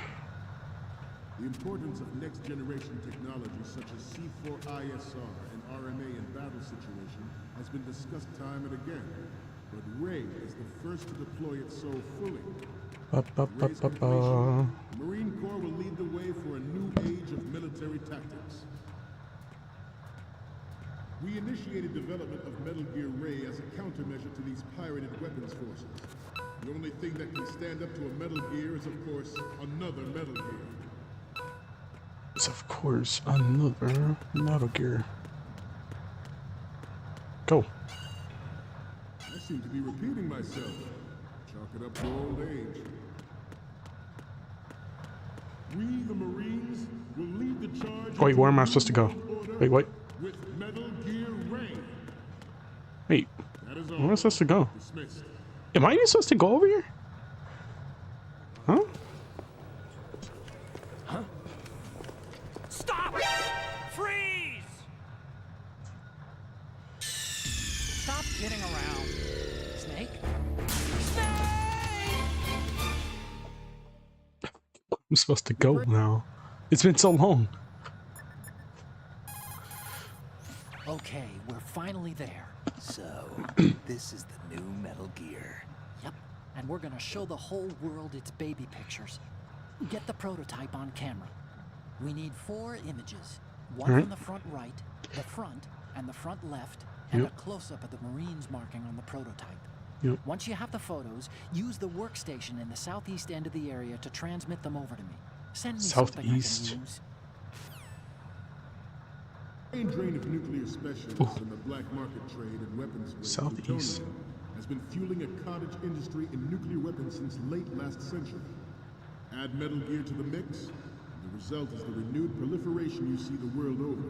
Speaker 6: The importance of next-generation technologies such as C4ISR and RMA in battle situation has been discussed time and again, but Ray is the first to deploy it so fully. Ray's completion, the Marine Corps will lead the way for a new age of military tactics. We initiated development of Metal Gear Ray as a countermeasure to these pirated weapons forces. The only thing that can stand up to a Metal Gear is, of course, another Metal Gear.
Speaker 1: It's of course another Metal Gear. Go.
Speaker 6: I seem to be repeating myself. Chalk it up to old age. We, the Marines, will lead the charge.
Speaker 1: Wait, where am I supposed to go? Wait, what?
Speaker 6: With Metal Gear Ray.
Speaker 1: Wait,
Speaker 6: That is
Speaker 1: where am I
Speaker 6: all.
Speaker 1: supposed to go?
Speaker 6: Dismissed.
Speaker 1: Am I even supposed to go over here? Huh?
Speaker 2: Stop! Freeze! Stop kidding around. Snake? Snake!
Speaker 1: I'm supposed to go now. It's been so long.
Speaker 2: Okay, we're finally there.
Speaker 3: So, this is the new Metal Gear.
Speaker 2: Yep, and we're gonna show the whole world its baby pictures. Get the prototype on camera. We need 4 images. One
Speaker 1: Alright.
Speaker 2: from the front right, the front, and the front left, and
Speaker 1: Yep.
Speaker 2: a close-up of the Marines marking on the prototype.
Speaker 1: Yep.
Speaker 2: Once you have the photos, use the workstation in the southeast end of the area to transmit them over to me. Send me something I
Speaker 1: Southeast.
Speaker 2: can use.
Speaker 6: Brain drain of nuclear specialists in the black market trade and weapons grade
Speaker 1: Southeast.
Speaker 6: plutonium has been fueling a cottage industry in nuclear weapons since late last century. Add Metal Gear to the mix, and the result is the renewed proliferation you see the world over.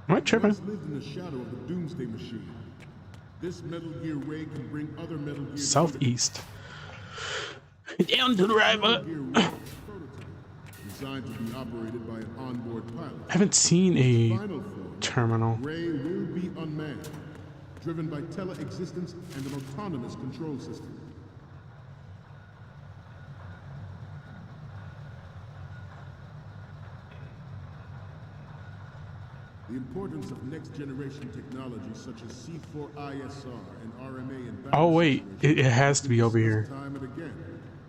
Speaker 1: Am I tripping?
Speaker 6: Once lived in the shadow of the Doomsday Machine. This Metal Gear ray can bring other Metal Gears
Speaker 1: Southeast. Down to the right,
Speaker 6: Metal
Speaker 1: but
Speaker 6: Gear Ray is a prototype, designed to be operated by an onboard pilot.
Speaker 1: I haven't seen a
Speaker 6: Final form,
Speaker 1: terminal.
Speaker 6: Ray will be unmanned, driven by tele-existence and an autonomous control system. The importance of next-generation technologies such as C4ISR and RMA in battle
Speaker 1: Oh wait,
Speaker 6: situations
Speaker 1: it has to be over here.
Speaker 6: time and again.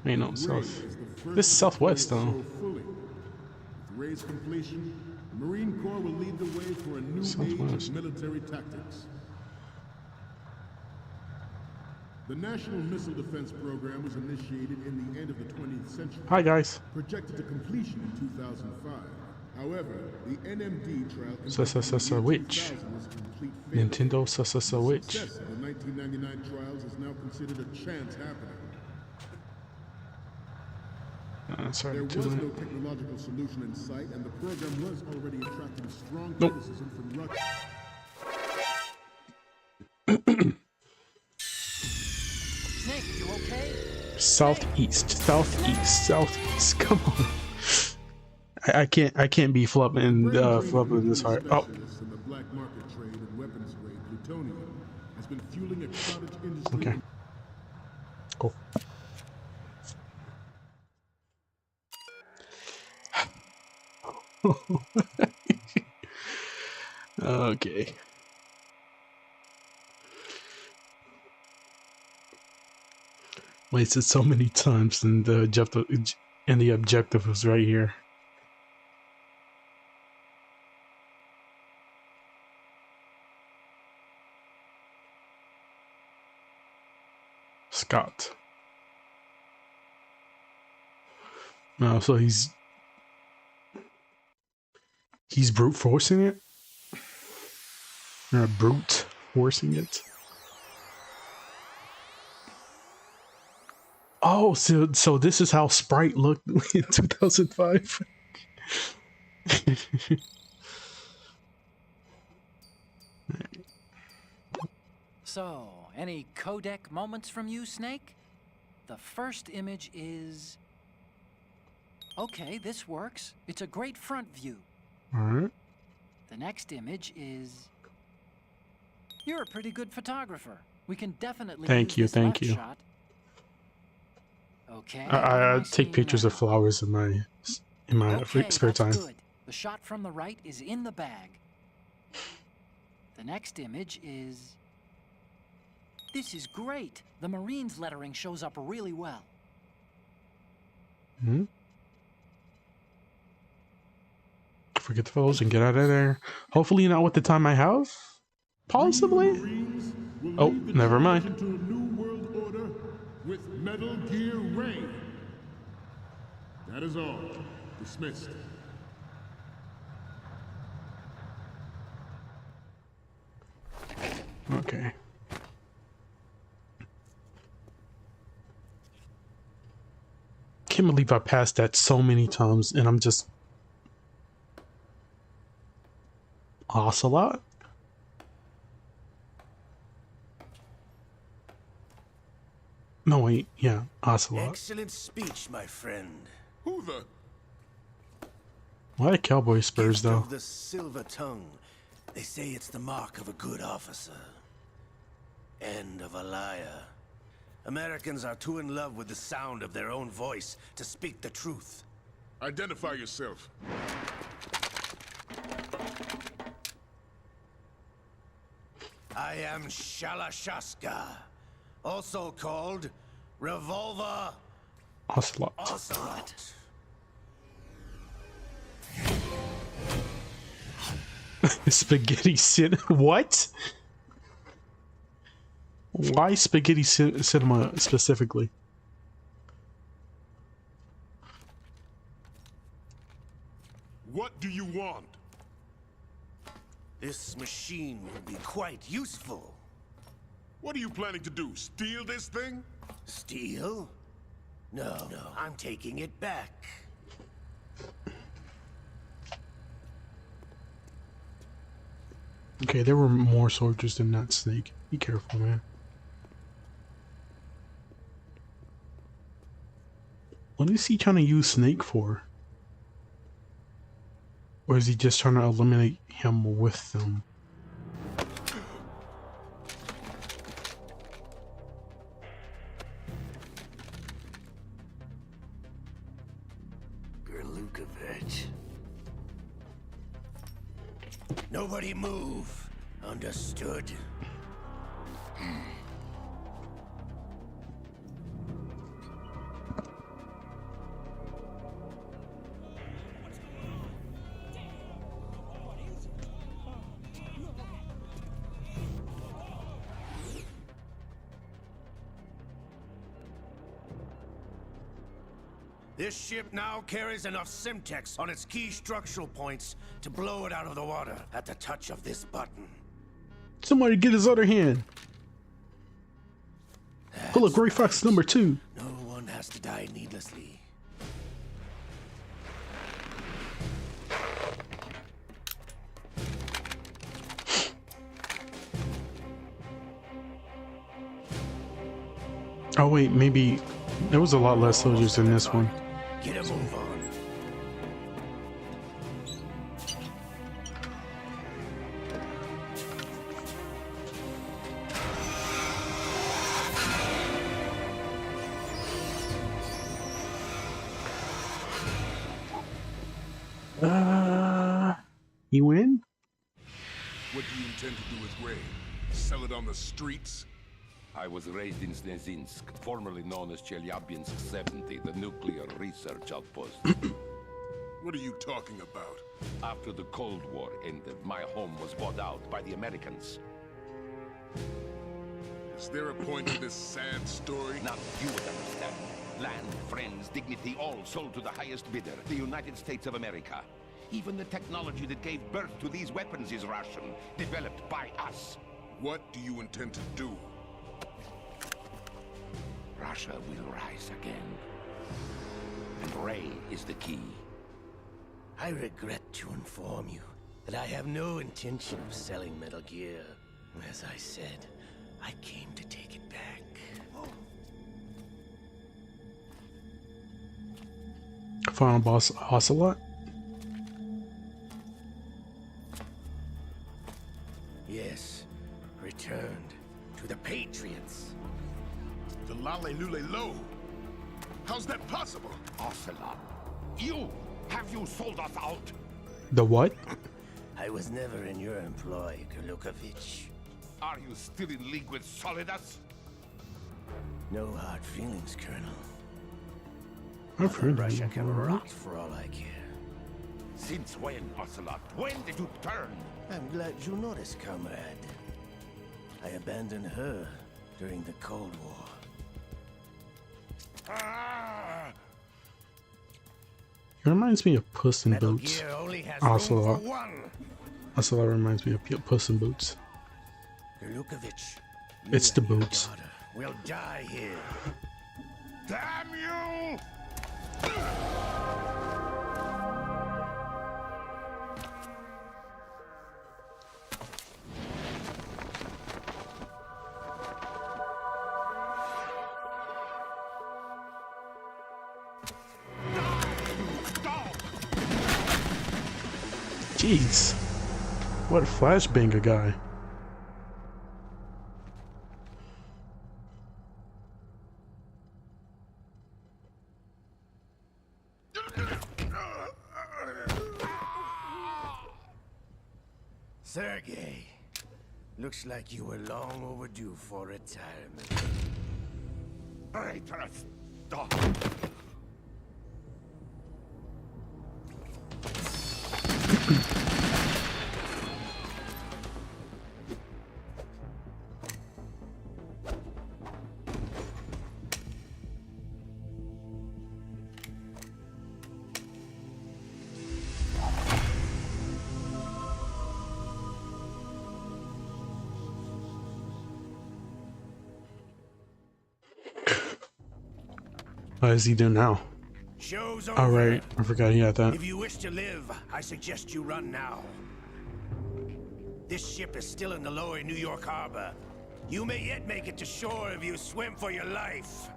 Speaker 1: Wait, no,
Speaker 6: Ray
Speaker 1: south.
Speaker 6: is the first
Speaker 1: This is
Speaker 6: to
Speaker 1: southwest
Speaker 6: deploy it
Speaker 1: though.
Speaker 6: so fully. With Ray's completion, the Marine Corps will lead the way for a new age
Speaker 1: Southwest.
Speaker 6: of military tactics. The National Missile Defense Program was initiated in the end of the 20th century,
Speaker 1: Hi guys.
Speaker 6: projected to completion in 2005. However, the NMD trial
Speaker 1: Which? Nintendo Which?
Speaker 6: Success of the 1999 trials is now considered a chance happening.
Speaker 1: Sorry,
Speaker 6: There
Speaker 1: too
Speaker 6: was
Speaker 1: late.
Speaker 6: no technological solution in sight, and the program was already attracting strong
Speaker 1: Nope.
Speaker 6: criticism from Russia.
Speaker 2: Snake, you okay?
Speaker 1: Southeast. Come on. I can't be flubbing this hard. Oh,
Speaker 6: Specialists in the black market trade in weapons grade plutonium has been fueling a cottage industry.
Speaker 1: okay. Cool. Okay. Wasted so many times, and the objective was right here. Scott. No, so he's brute forcing it? Or brute forcing it? Oh, so this is how Sprite looked in 2005?
Speaker 2: So, any codec moments from you, Snake? The first image is... Okay, this works. It's a great front view.
Speaker 1: Alright.
Speaker 2: The next image is... You're a pretty good photographer. We can definitely
Speaker 1: Thank
Speaker 2: use
Speaker 1: you,
Speaker 2: this
Speaker 1: thank
Speaker 2: left
Speaker 1: you.
Speaker 2: shot. Okay.
Speaker 1: I take
Speaker 2: seeing
Speaker 1: pictures
Speaker 2: now?
Speaker 1: of flowers in my
Speaker 2: Okay,
Speaker 1: spare
Speaker 2: that's
Speaker 1: time.
Speaker 2: good. The shot from the right is in the bag. The next image is... This is great. The Marines lettering shows up really well.
Speaker 1: Hmm? Forget the photos and get out of there. Hopefully not with the time I have. Possibly.
Speaker 6: Marines will
Speaker 1: Oh,
Speaker 6: lead the
Speaker 1: never
Speaker 6: charge
Speaker 1: mind.
Speaker 6: into a new world order with Metal Gear Ray. That is all. Dismissed.
Speaker 1: Okay. Can't believe I passed that so many times and I'm just Ocelot? No wait, yeah, Ocelot.
Speaker 5: Excellent speech, my friend.
Speaker 6: Who the?
Speaker 1: Why the cowboy spurs
Speaker 5: Gift
Speaker 1: though?
Speaker 5: of the silver tongue. They say it's the mark of a good officer. End of a liar. Americans are too in love with the sound of their own voice to speak the truth.
Speaker 6: Identify yourself.
Speaker 5: I am Shalashaska, also called Revolver
Speaker 1: Ocelot.
Speaker 5: Ocelot.
Speaker 1: Spaghetti what? Why spaghetti cinema specifically?
Speaker 6: What do you want?
Speaker 5: This machine will be quite useful.
Speaker 6: What are you planning to do? Steal this thing?
Speaker 5: Steal? No, I'm taking it back.
Speaker 1: Okay, there were more soldiers than that snake. Be careful, man. What is he trying to use Snake for? Or is he just trying to eliminate him with them?
Speaker 5: Gerlukovich. Nobody move. Understood? This ship now carries enough Simtex on its key structural points to blow it out of the water at the touch of this button.
Speaker 1: Somebody get his other hand. Pull a Gray Fox number 2.
Speaker 5: No one has to die needlessly.
Speaker 1: Oh wait, maybe there was a lot less soldiers in this one.
Speaker 5: Get a move on.
Speaker 1: You win?
Speaker 7: What do you intend to do with Ray? Sell it on the streets?
Speaker 8: I was raised in Snezinsk, formerly known as Chelyabinsk 70, the nuclear research outpost.
Speaker 7: What are you talking about?
Speaker 8: After the Cold War ended, my home was bought out by the Americans.
Speaker 7: Is there a point to this sad story?
Speaker 8: Now you would understand. Land, friends, dignity, all sold to the highest bidder, the United States of America. Even the technology that gave birth to these weapons is Russian, developed by us.
Speaker 7: What do you intend to do?
Speaker 8: Russia will rise again. And Ray is the key.
Speaker 5: I regret to inform you that I have no intention of selling Metal Gear. As I said, I came to take it back.
Speaker 1: Final boss Ocelot?
Speaker 5: Yes, returned to the Patriots.
Speaker 7: The Lale Lule Lo? How's that possible?
Speaker 8: Ocelot, have you sold us out?
Speaker 1: The what?
Speaker 5: I was never in your employ, Kurlukovich.
Speaker 8: Are you still in league with Solidus?
Speaker 5: No hard feelings, Colonel.
Speaker 1: I've heard
Speaker 5: Russia
Speaker 1: that
Speaker 5: can
Speaker 1: before.
Speaker 5: rot for all I care.
Speaker 8: Since when, Ocelot? When did you turn?
Speaker 5: I'm glad you noticed, comrade. I abandoned her during the Cold War.
Speaker 1: It reminds me of Puss in
Speaker 5: Metal
Speaker 1: Boots.
Speaker 5: Gear only has
Speaker 1: Ocelot.
Speaker 5: room for one.
Speaker 1: Ocelot reminds me of Puss in Boots.
Speaker 5: Kurlukovich,
Speaker 1: It's the
Speaker 5: and your
Speaker 1: boots.
Speaker 5: daughter will die here.
Speaker 8: Damn you!
Speaker 1: Jeez. What a flashbanger guy.
Speaker 5: Sergei, looks like you were long overdue for retirement.
Speaker 8: Traitorous dog!
Speaker 1: What does he do now?
Speaker 5: Show's over.
Speaker 1: Alright, I forgot he had that.
Speaker 5: If you wish to live, I suggest you run now. This ship is still in the lower New York harbor. You may yet make it to shore if you swim for your life.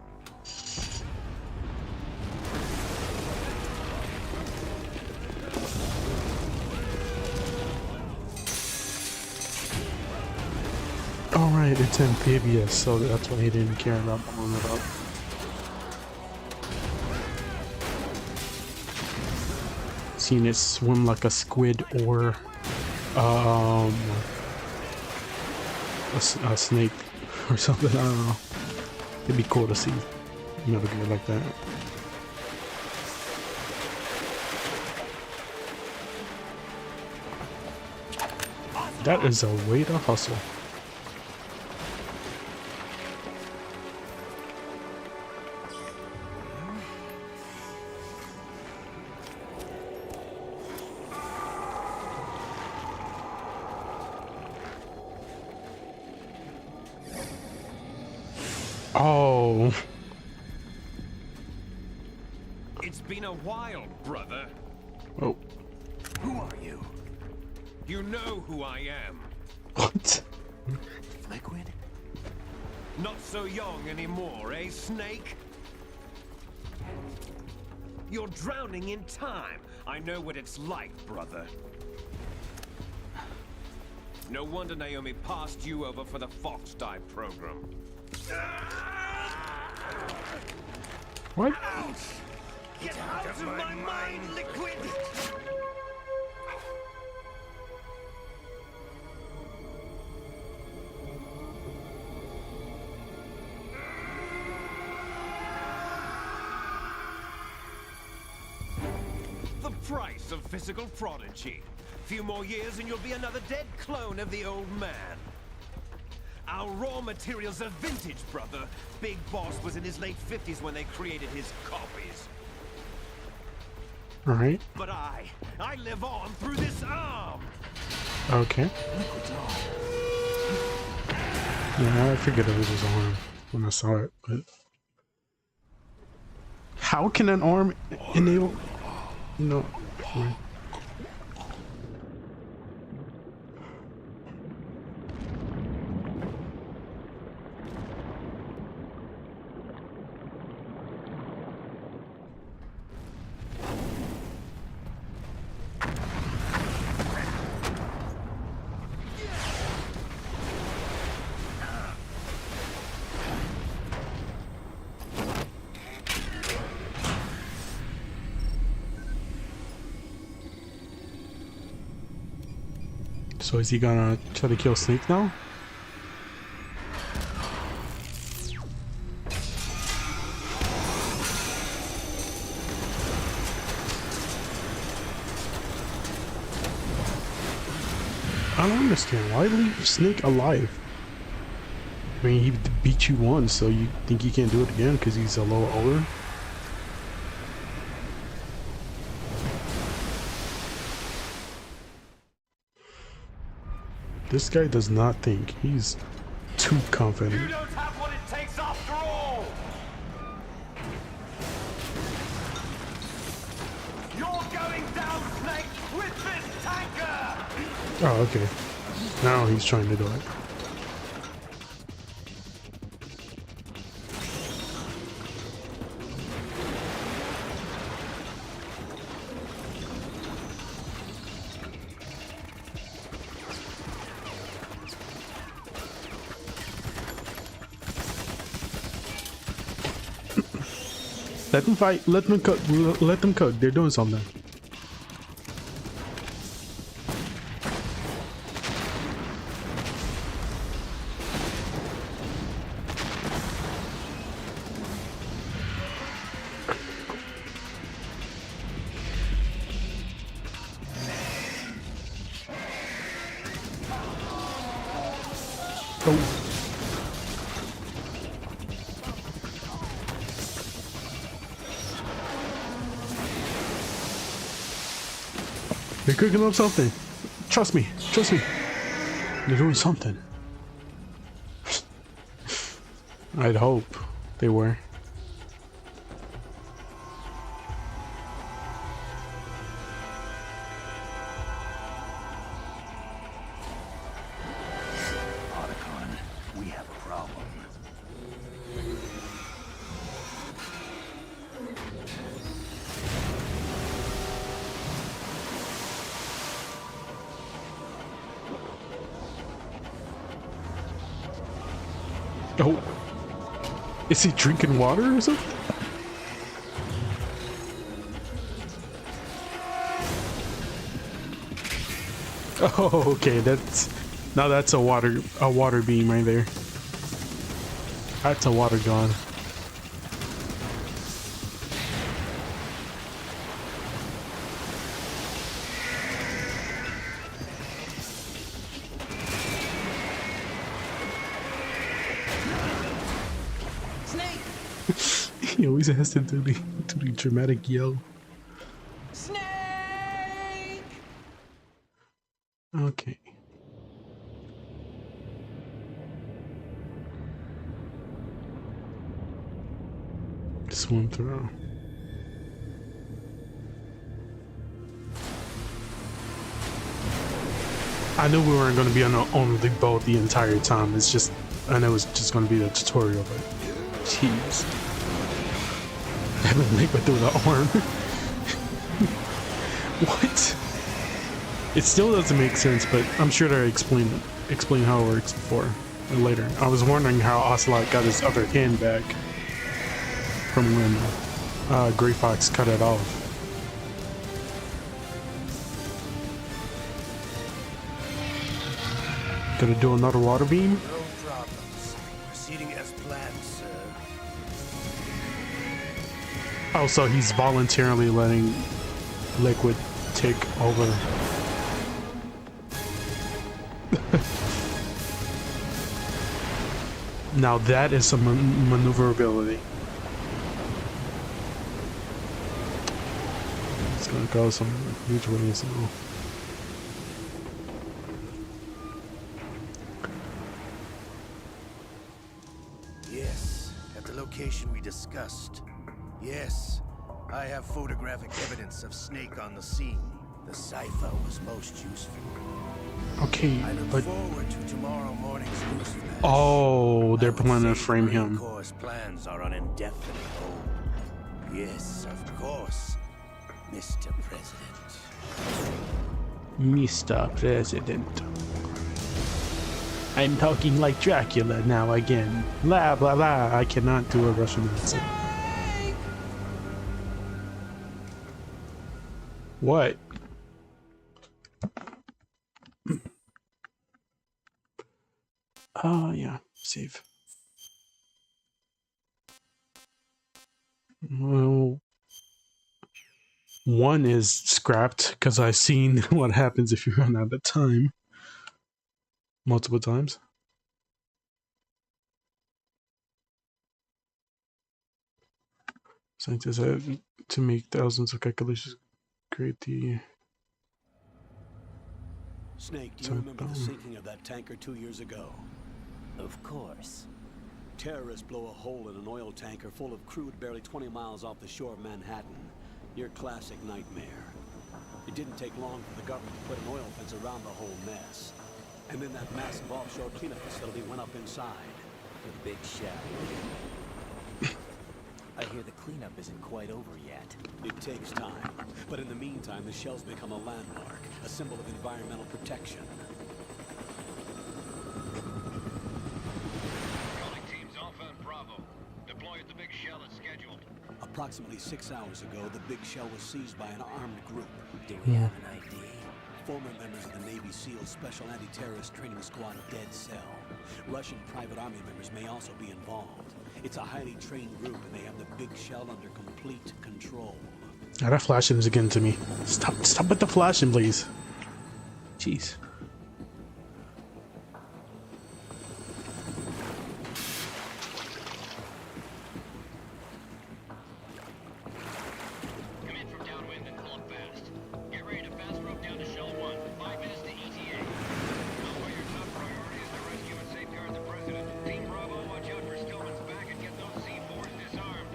Speaker 1: Alright, it's amphibious, so that's why he didn't care about blowing it up. Seen it swim like a squid or a snake or something. I don't know. It'd be cool to see Metal Gear like that. That is a way to hustle. Oh.
Speaker 4: It's been a while, brother.
Speaker 1: Oh.
Speaker 4: Who are you? You know who I am.
Speaker 1: What?
Speaker 2: Liquid?
Speaker 9: Not so young anymore, eh, Snake? You're drowning in time. I know what it's like, brother. No wonder Naomi passed you over for the Fox Dive program.
Speaker 1: What?
Speaker 9: Get out of my mind, Liquid! The price of physical prodigy. Few more years and you'll be another dead clone of the old man. Our raw materials are vintage, brother. Big Boss was in his late 50s when they created his copies.
Speaker 1: Alright.
Speaker 9: But I live on through this arm.
Speaker 1: Okay. Yeah, I figured it was his arm when I saw it, but how can an arm enable? No. Right. So is he gonna try to kill Snake now? I don't understand. Why leave Snake alive? I mean, he beat you once, so you think he can't do it again because he's a little older? This guy does not think. He's too confident.
Speaker 9: You don't have what it takes after all! You're going down, Snake, with this tanker!
Speaker 1: Oh, okay. Now he's trying to do it. Let them fight. Let them cook. Let them cook. They're doing something. Oh. They're cooking up something. Trust me. Trust me. They're doing something. I'd hope they were.
Speaker 3: Otacon, we have a problem.
Speaker 1: Oh. Is he drinking water or something? Oh, okay. That's a water beam right there. That's a water gun. He always has to do the dramatic yell.
Speaker 9: Snake!
Speaker 1: Okay. Swim through. I knew we weren't going to be on the boat the entire time. It's just I know it's just gonna be the tutorial, but jeez. Having liquid through the arm. What? It still doesn't make sense, but I'm sure they'll explain how it works before or later. I was wondering how Ocelot got his other hand back from when Grey Fox cut it off. Gonna do another water beam?
Speaker 5: No problems. Proceeding as planned, sir.
Speaker 1: Oh, so he's voluntarily letting liquid take over. Now that is some maneuverability. It's gonna go some huge ways now.
Speaker 5: Yes, at the location we discussed. Yes, I have photographic evidence of Snake on the scene. The cipher was most useful.
Speaker 1: Okay,
Speaker 5: I look
Speaker 1: but
Speaker 5: forward to tomorrow morning's news flash.
Speaker 1: oh, they're
Speaker 5: I would
Speaker 1: planning to
Speaker 5: say
Speaker 1: frame
Speaker 5: the Marine
Speaker 1: him.
Speaker 5: Corps' plans are on indefinite hold. Yes, of course, Mr. President.
Speaker 1: Mr. President. I'm talking like Dracula now again. Blah blah blah. I cannot do a Russian accent. What? Oh yeah, save. Well, one is scrapped because I've seen what happens if you run out of time multiple times. Scientists have to make thousands of calculations, create the.
Speaker 10: Snake, do you remember the sinking of that tanker 2 years ago?
Speaker 11: Of course.
Speaker 10: Terrorists blow a hole in an oil tanker full of crude barely 20 miles off the shore of Manhattan. Your classic nightmare. It didn't take long for the government to put an oil fence around the whole mess. And then that massive offshore cleanup facility went up inside.
Speaker 11: The big shell. I hear the cleanup isn't quite over yet.
Speaker 10: It takes time. But in the meantime, the shell's become a landmark, a symbol of environmental protection.
Speaker 4: Calling teams Alpha and Bravo. Deploy at the big shell as scheduled.
Speaker 10: Approximately 6 hours ago, the big shell was seized by an armed group.
Speaker 11: Do we have an ID?
Speaker 10: Former members of the Navy SEAL Special Anti-Terrorist Training Squad Dead Cell. Russian private army members may also be involved. It's a highly trained group, and they have the big shell under complete control.
Speaker 1: Now that flashing is getting to me. Stop with the flashing, please. Jeez.
Speaker 4: Come in from downwind and pull up fast. Get ready to fast rope down to Shell 1. 5 minutes to ETA. Know why your top priority is to rescue and safeguard the president. Team Bravo, watch out for Stillman's back and get those C4s disarmed.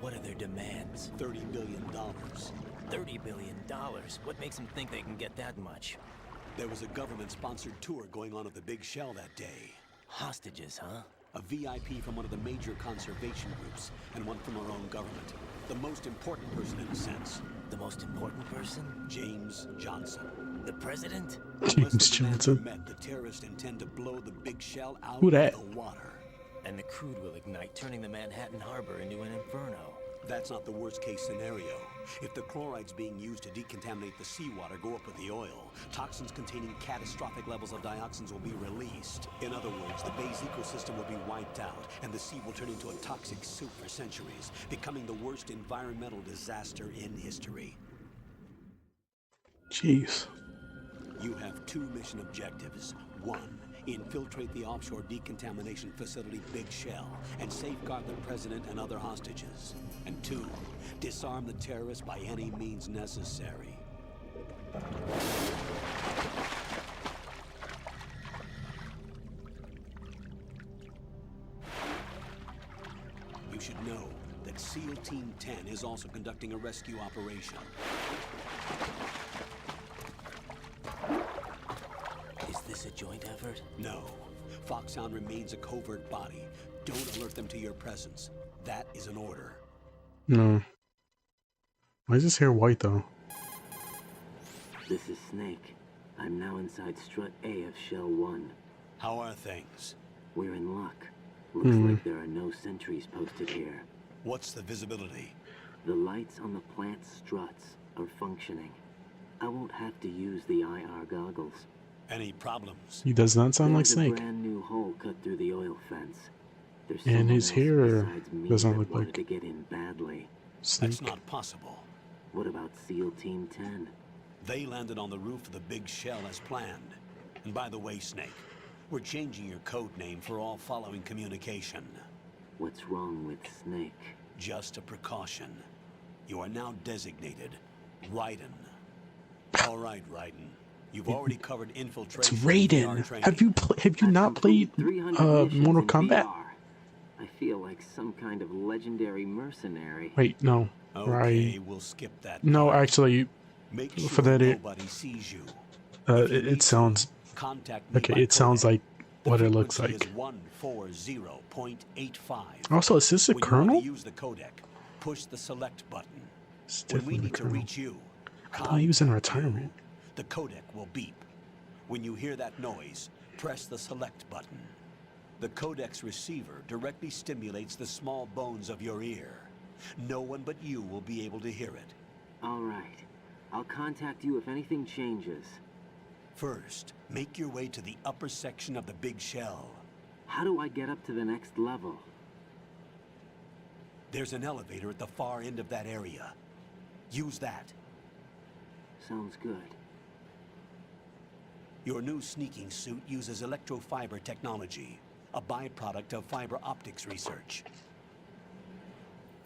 Speaker 11: What are their demands?
Speaker 10: $30 billion.
Speaker 11: $30 billion? What makes them think they can get that much?
Speaker 10: There was a government-sponsored tour going on at the big shell that day.
Speaker 11: Hostages, huh?
Speaker 10: A VIP from one of the major conservation groups, and one from our own government. The most important person in a sense.
Speaker 11: The most important person?
Speaker 10: James Johnson.
Speaker 11: The president?
Speaker 1: James Johnson.
Speaker 10: Met, the terrorists intend to blow the big shell out
Speaker 1: Who that?
Speaker 10: of the water.
Speaker 11: And the crude will ignite, turning the Manhattan Harbor into an inferno.
Speaker 10: That's not the worst-case scenario. If the chlorides being used to decontaminate the seawater go up with the oil, toxins containing catastrophic levels of dioxins will be released. In other words, the bay's ecosystem will be wiped out, and the sea will turn into a toxic soup for centuries, becoming the worst environmental disaster in history.
Speaker 1: Jeez.
Speaker 10: You have 2 mission objectives. 1, infiltrate the offshore decontamination facility Big Shell and safeguard the president and other hostages. And 2, disarm the terrorists by any means necessary. You should know that Team 10 is also conducting a rescue operation.
Speaker 11: Is this a joint effort?
Speaker 10: No. Foxhound remains a covert body. Don't alert them to your presence. That is an order.
Speaker 1: No. Why is his hair white though?
Speaker 12: This is Snake. I'm now inside Strut A of Shell 1.
Speaker 10: How are things?
Speaker 12: We're in luck. Looks like there are no sentries posted here.
Speaker 10: What's the visibility?
Speaker 12: The lights on the plant struts are functioning. I won't have to use the IR goggles.
Speaker 10: Any problems?
Speaker 1: He does not sound like
Speaker 12: There's
Speaker 1: Snake.
Speaker 12: a brand new hole cut through the oil fence. There's
Speaker 1: And
Speaker 12: someone
Speaker 1: his
Speaker 12: else
Speaker 1: hair
Speaker 12: besides me
Speaker 1: doesn't
Speaker 12: that
Speaker 1: look
Speaker 12: wanted
Speaker 1: like
Speaker 12: to get in badly.
Speaker 1: Snake.
Speaker 10: That's not possible.
Speaker 12: What about SEAL Team 10?
Speaker 10: They landed on the roof of the big shell as planned. And by the way, Snake, we're changing your code name for all following communication.
Speaker 12: What's wrong with Snake?
Speaker 10: Just a precaution. You are now designated Raiden. All right, Raiden. You've already covered infiltration.
Speaker 1: It's Raiden. Have you not played
Speaker 12: 300
Speaker 1: Mortal
Speaker 12: missions in
Speaker 1: Kombat?
Speaker 12: VR. I feel like some kind of legendary mercenary.
Speaker 1: Wait, no.
Speaker 10: Okay,
Speaker 1: Right.
Speaker 10: we'll skip that.
Speaker 1: No,
Speaker 10: part.
Speaker 1: actually,
Speaker 10: Make sure
Speaker 1: for that
Speaker 10: nobody sees you.
Speaker 1: it sounds
Speaker 10: Contact me
Speaker 1: okay.
Speaker 10: by
Speaker 1: It sounds
Speaker 10: codec.
Speaker 1: like
Speaker 10: The
Speaker 1: what it looks
Speaker 10: frequency
Speaker 1: like.
Speaker 10: is 140.85.
Speaker 1: Also, is this a
Speaker 10: When you
Speaker 1: kernel?
Speaker 10: want to use the codec, push the select button.
Speaker 1: It's
Speaker 10: When we
Speaker 1: definitely
Speaker 10: need to
Speaker 1: kernel.
Speaker 10: reach you,
Speaker 1: I thought he was in
Speaker 10: contact you.
Speaker 1: retirement.
Speaker 10: The codec will beep. When you hear that noise, press the select button. The codec's receiver directly stimulates the small bones of your ear. No one but you will be able to hear it.
Speaker 12: All right. I'll contact you if anything changes.
Speaker 10: First, make your way to the upper section of the big shell.
Speaker 12: How do I get up to the next level?
Speaker 10: There's an elevator at the far end of that area. Use that.
Speaker 12: Sounds good.
Speaker 10: Your new sneaking suit uses electrofiber technology, a byproduct of fiber optics research.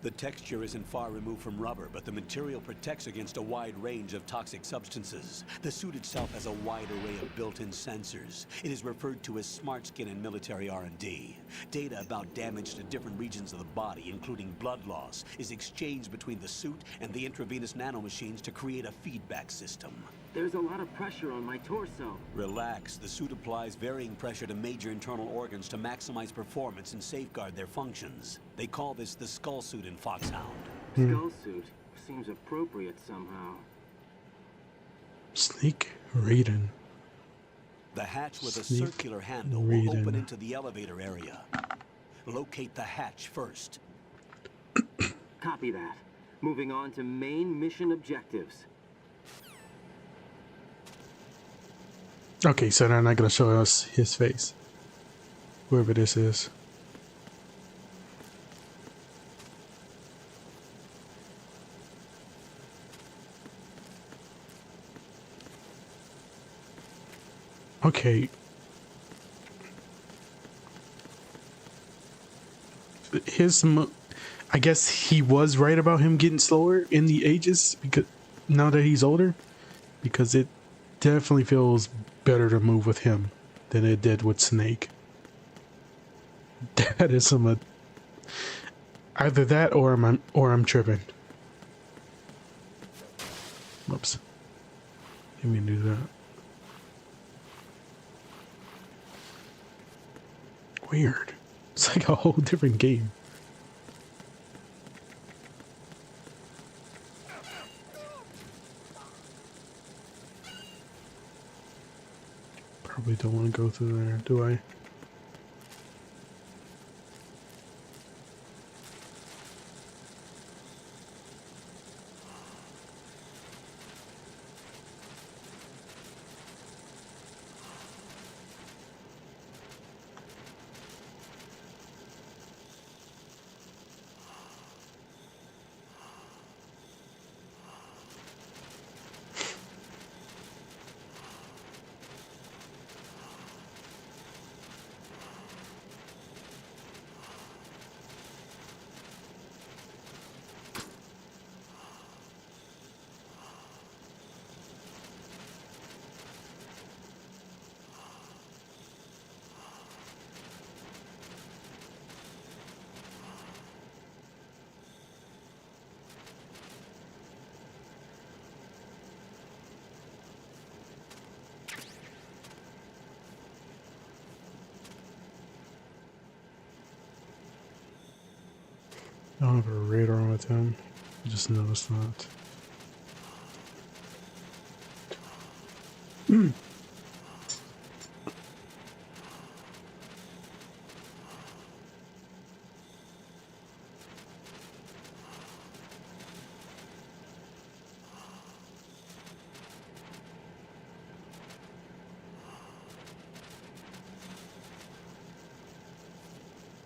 Speaker 10: The texture isn't far removed from rubber, but the material protects against a wide range of toxic substances. The suit itself has a wide array of built-in sensors. It is referred to as smart skin in military R&D. Data about damage to different regions of the body, including blood loss, is exchanged between the suit and the intravenous nanomachines to create a feedback system.
Speaker 12: There's a lot of pressure on my torso.
Speaker 10: Relax. The suit applies varying pressure to major internal organs to maximize performance and safeguard their functions. They call this the skull suit in Foxhound.
Speaker 12: Skull suit seems appropriate somehow.
Speaker 1: Snake Raiden.
Speaker 10: The hatch with a
Speaker 1: Sneak
Speaker 10: circular handle will
Speaker 1: Raiden.
Speaker 10: open into the elevator area. Locate the hatch first.
Speaker 12: Copy that. Moving on to main mission objectives.
Speaker 1: Okay, so they're not gonna show us his face. Whoever this is. Okay. I guess he was right about him getting slower in the ages because now that he's older, because it definitely feels better to move with him than it did with Snake. That is some either that or I'm tripping. Whoops. Let me do that. Weird. It's like a whole different game. Probably don't want to go through there, do I? don't have a radar with him. I just noticed that.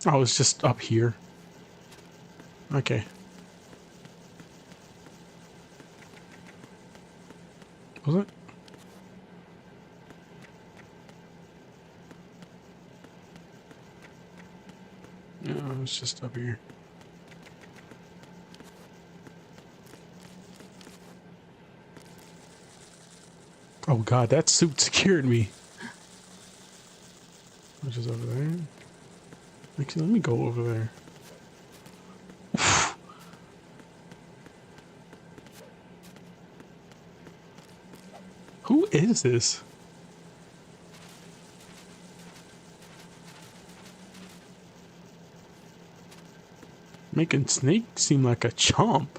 Speaker 1: Oh, it's just up here. Okay. Was it? Yeah, it's just up here. Oh god, that suit scared me. Which is over there? Actually, let me go over there. Who is this? Making Snake seem like a chump.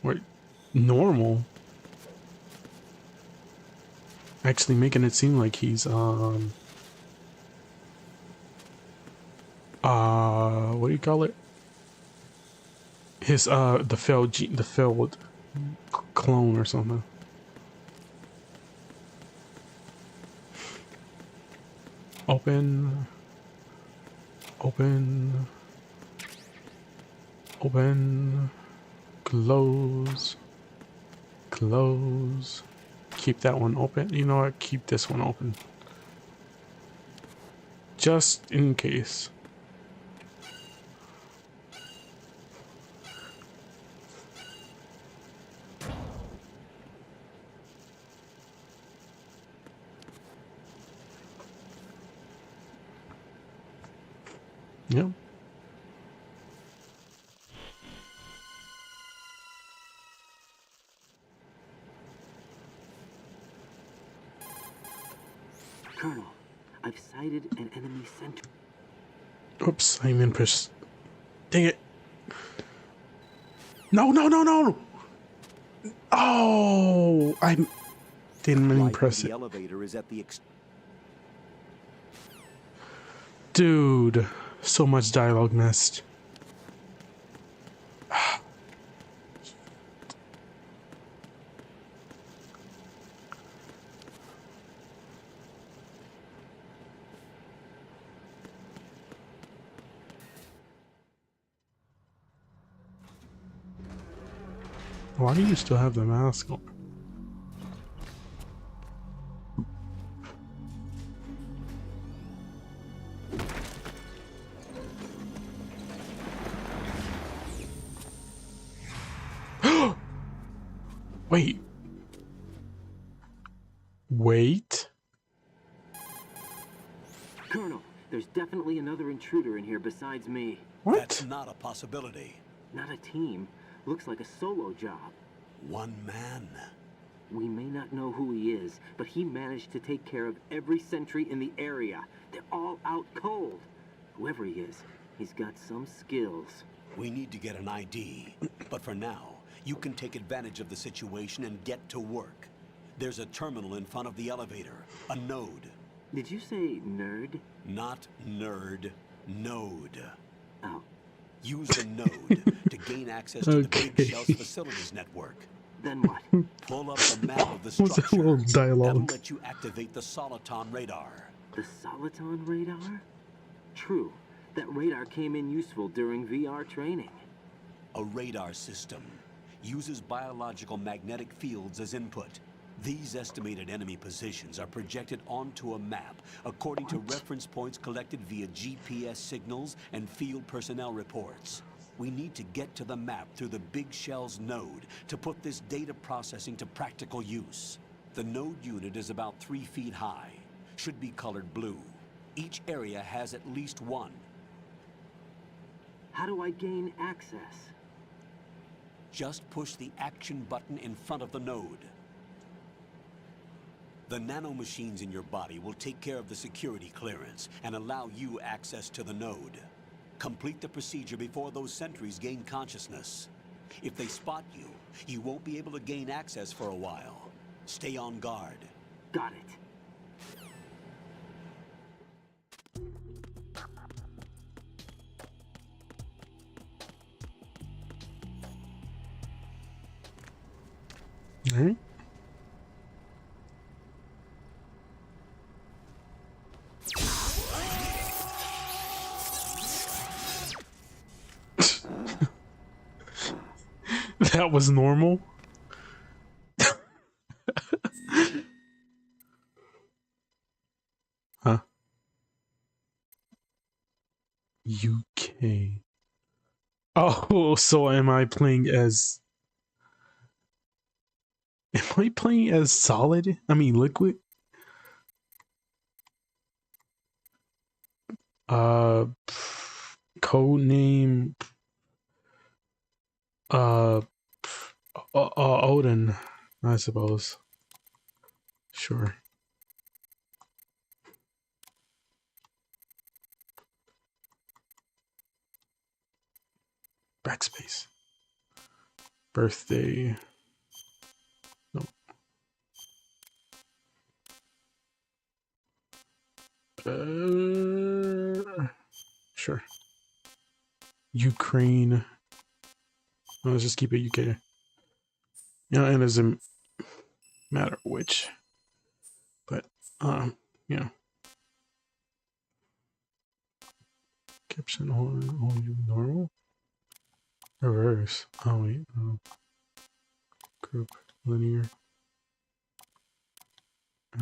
Speaker 1: Or normal. Actually making it seem like he's what do you call it? His the failed clone or something. Open, close, close. Keep that one open. You know what? Keep this one open. Just in case. Yep.
Speaker 12: Colonel, I've sighted an enemy center.
Speaker 1: Oops, I'm in push. Dang it. No, no, no, no! Oh, I didn't even press it.
Speaker 10: The elevator is at the
Speaker 1: Dude, so much dialogue missed. Why do you still have the mask on? Wait. Wait.
Speaker 12: Colonel, there's definitely another intruder in here besides me.
Speaker 1: What?
Speaker 10: That's not a possibility.
Speaker 12: Not a team. Looks like a solo job.
Speaker 10: One man.
Speaker 12: We may not know who he is, but he managed to take care of every sentry in the area. They're all out cold. Whoever he is, he's got some skills.
Speaker 10: We need to get an ID. But for now, you can take advantage of the situation and get to work. There's a terminal in front of the elevator. A node.
Speaker 12: Did you say nerd?
Speaker 10: Not nerd. Node.
Speaker 12: Oh.
Speaker 10: Use the node to gain access to the Big Shell's facilities network.
Speaker 12: Then what?
Speaker 10: Pull up the map of the
Speaker 1: What's that
Speaker 10: structure.
Speaker 1: little dialogue?
Speaker 10: That'll let you activate the Soliton radar.
Speaker 12: The Soliton radar? True. That radar came in useful during VR training.
Speaker 10: A radar system uses biological magnetic fields as input. These estimated enemy positions are projected onto a map according to reference points collected via GPS signals and field personnel reports. We need to get to the map through the Big Shell's node to put this data processing to practical use. The node unit is about 3 feet high, should be colored blue. Each area has at least one.
Speaker 12: How do I gain access?
Speaker 10: Just push the action button in front of the node. The nanomachines in your body will take care of the security clearance and allow you access to the node. Complete the procedure before those sentries gain consciousness. If they spot you, you won't be able to gain access for a while. Stay on guard.
Speaker 12: Got it.
Speaker 1: All right. That was normal. Huh? UK. Oh, so am I playing as... Am I playing as Solid? I mean, Liquid? Code name... Odin, I suppose. Sure. Backspace. Birthday. No. Sure. Ukraine. No, let's just keep it UK. Yeah, it doesn't matter which. But, yeah. Caption only normal. Reverse. Oh wait. Group linear.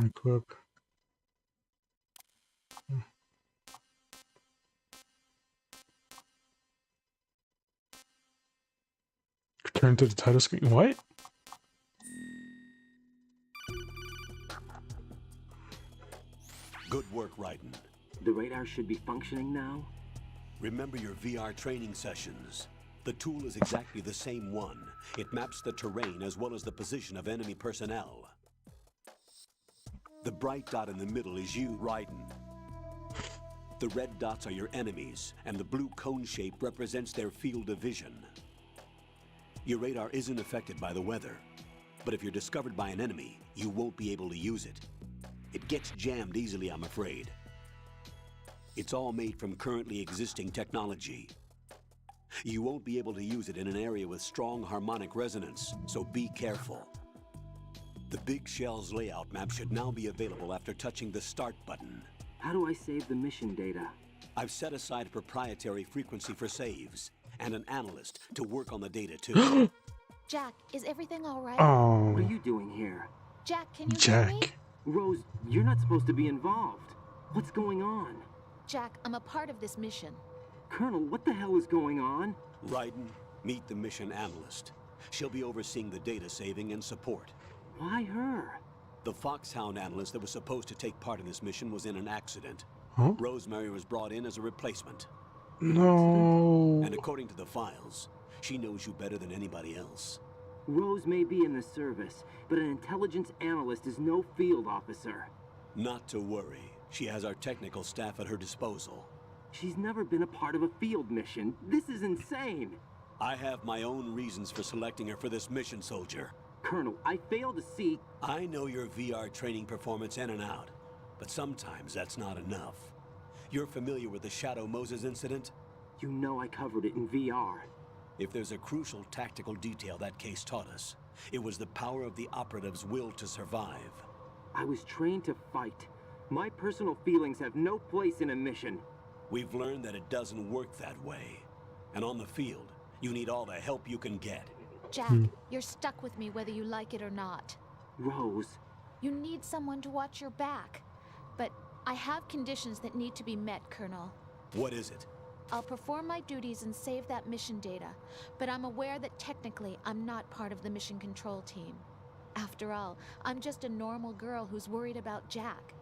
Speaker 1: Equip. Return to the title screen. What?
Speaker 10: Good work, Raiden.
Speaker 12: The radar should be functioning now?
Speaker 10: Remember your VR training sessions. The tool is exactly the same one. It maps the terrain as well as the position of enemy personnel. The bright dot in the middle is you, Raiden. The red dots are your enemies, and the blue cone shape represents their field of vision. Your radar isn't affected by the weather, but if you're discovered by an enemy, you won't be able to use it. It gets jammed easily, I'm afraid. It's all made from currently existing technology. You won't be able to use it in an area with strong harmonic resonance, so be careful. The Big Shell's layout map should now be available after touching the Start button.
Speaker 12: How do I save the mission data?
Speaker 10: I've set aside a proprietary frequency for saves, and an analyst to work on the data too.
Speaker 13: Jack, is everything all right?
Speaker 1: Oh.
Speaker 12: What are you doing here?
Speaker 13: Jack, can you hear me?
Speaker 12: Rose, you're not supposed to be involved. What's going on?
Speaker 13: Jack, I'm a part of this mission.
Speaker 12: Colonel, what the hell is going on?
Speaker 10: Raiden, meet the mission analyst. She'll be overseeing the data saving and support.
Speaker 12: Why her?
Speaker 10: The Foxhound analyst that was supposed to take part in this mission was in an accident.
Speaker 1: Huh?
Speaker 10: Rosemary was brought in as a replacement.
Speaker 1: No.
Speaker 10: And according to the files, she knows you better than anybody else.
Speaker 12: Rose may be in the service, but an intelligence analyst is no field officer.
Speaker 10: Not to worry. She has our technical staff at her disposal.
Speaker 12: She's never been a part of a field mission. This is insane.
Speaker 10: I have my own reasons for selecting her for this mission, soldier.
Speaker 12: Colonel, I fail to see...
Speaker 10: I know your VR training performance in and out, but sometimes that's not enough. You're familiar with the Shadow Moses incident?
Speaker 12: You know I covered it in VR.
Speaker 10: If there's a crucial tactical detail that case taught us, it was the power of the operative's will to survive.
Speaker 12: I was trained to fight. My personal feelings have no place in a mission.
Speaker 10: We've learned that it doesn't work that way. And on the field, you need all the help you can get.
Speaker 13: Jack, you're stuck with me whether you like it or not.
Speaker 12: Rose.
Speaker 13: You need someone to watch your back. But I have conditions that need to be met, Colonel.
Speaker 10: What is it?
Speaker 13: I'll perform my duties and save that mission data, but I'm aware that technically I'm not part of the mission control team. After all, I'm just a normal girl who's worried about Jack.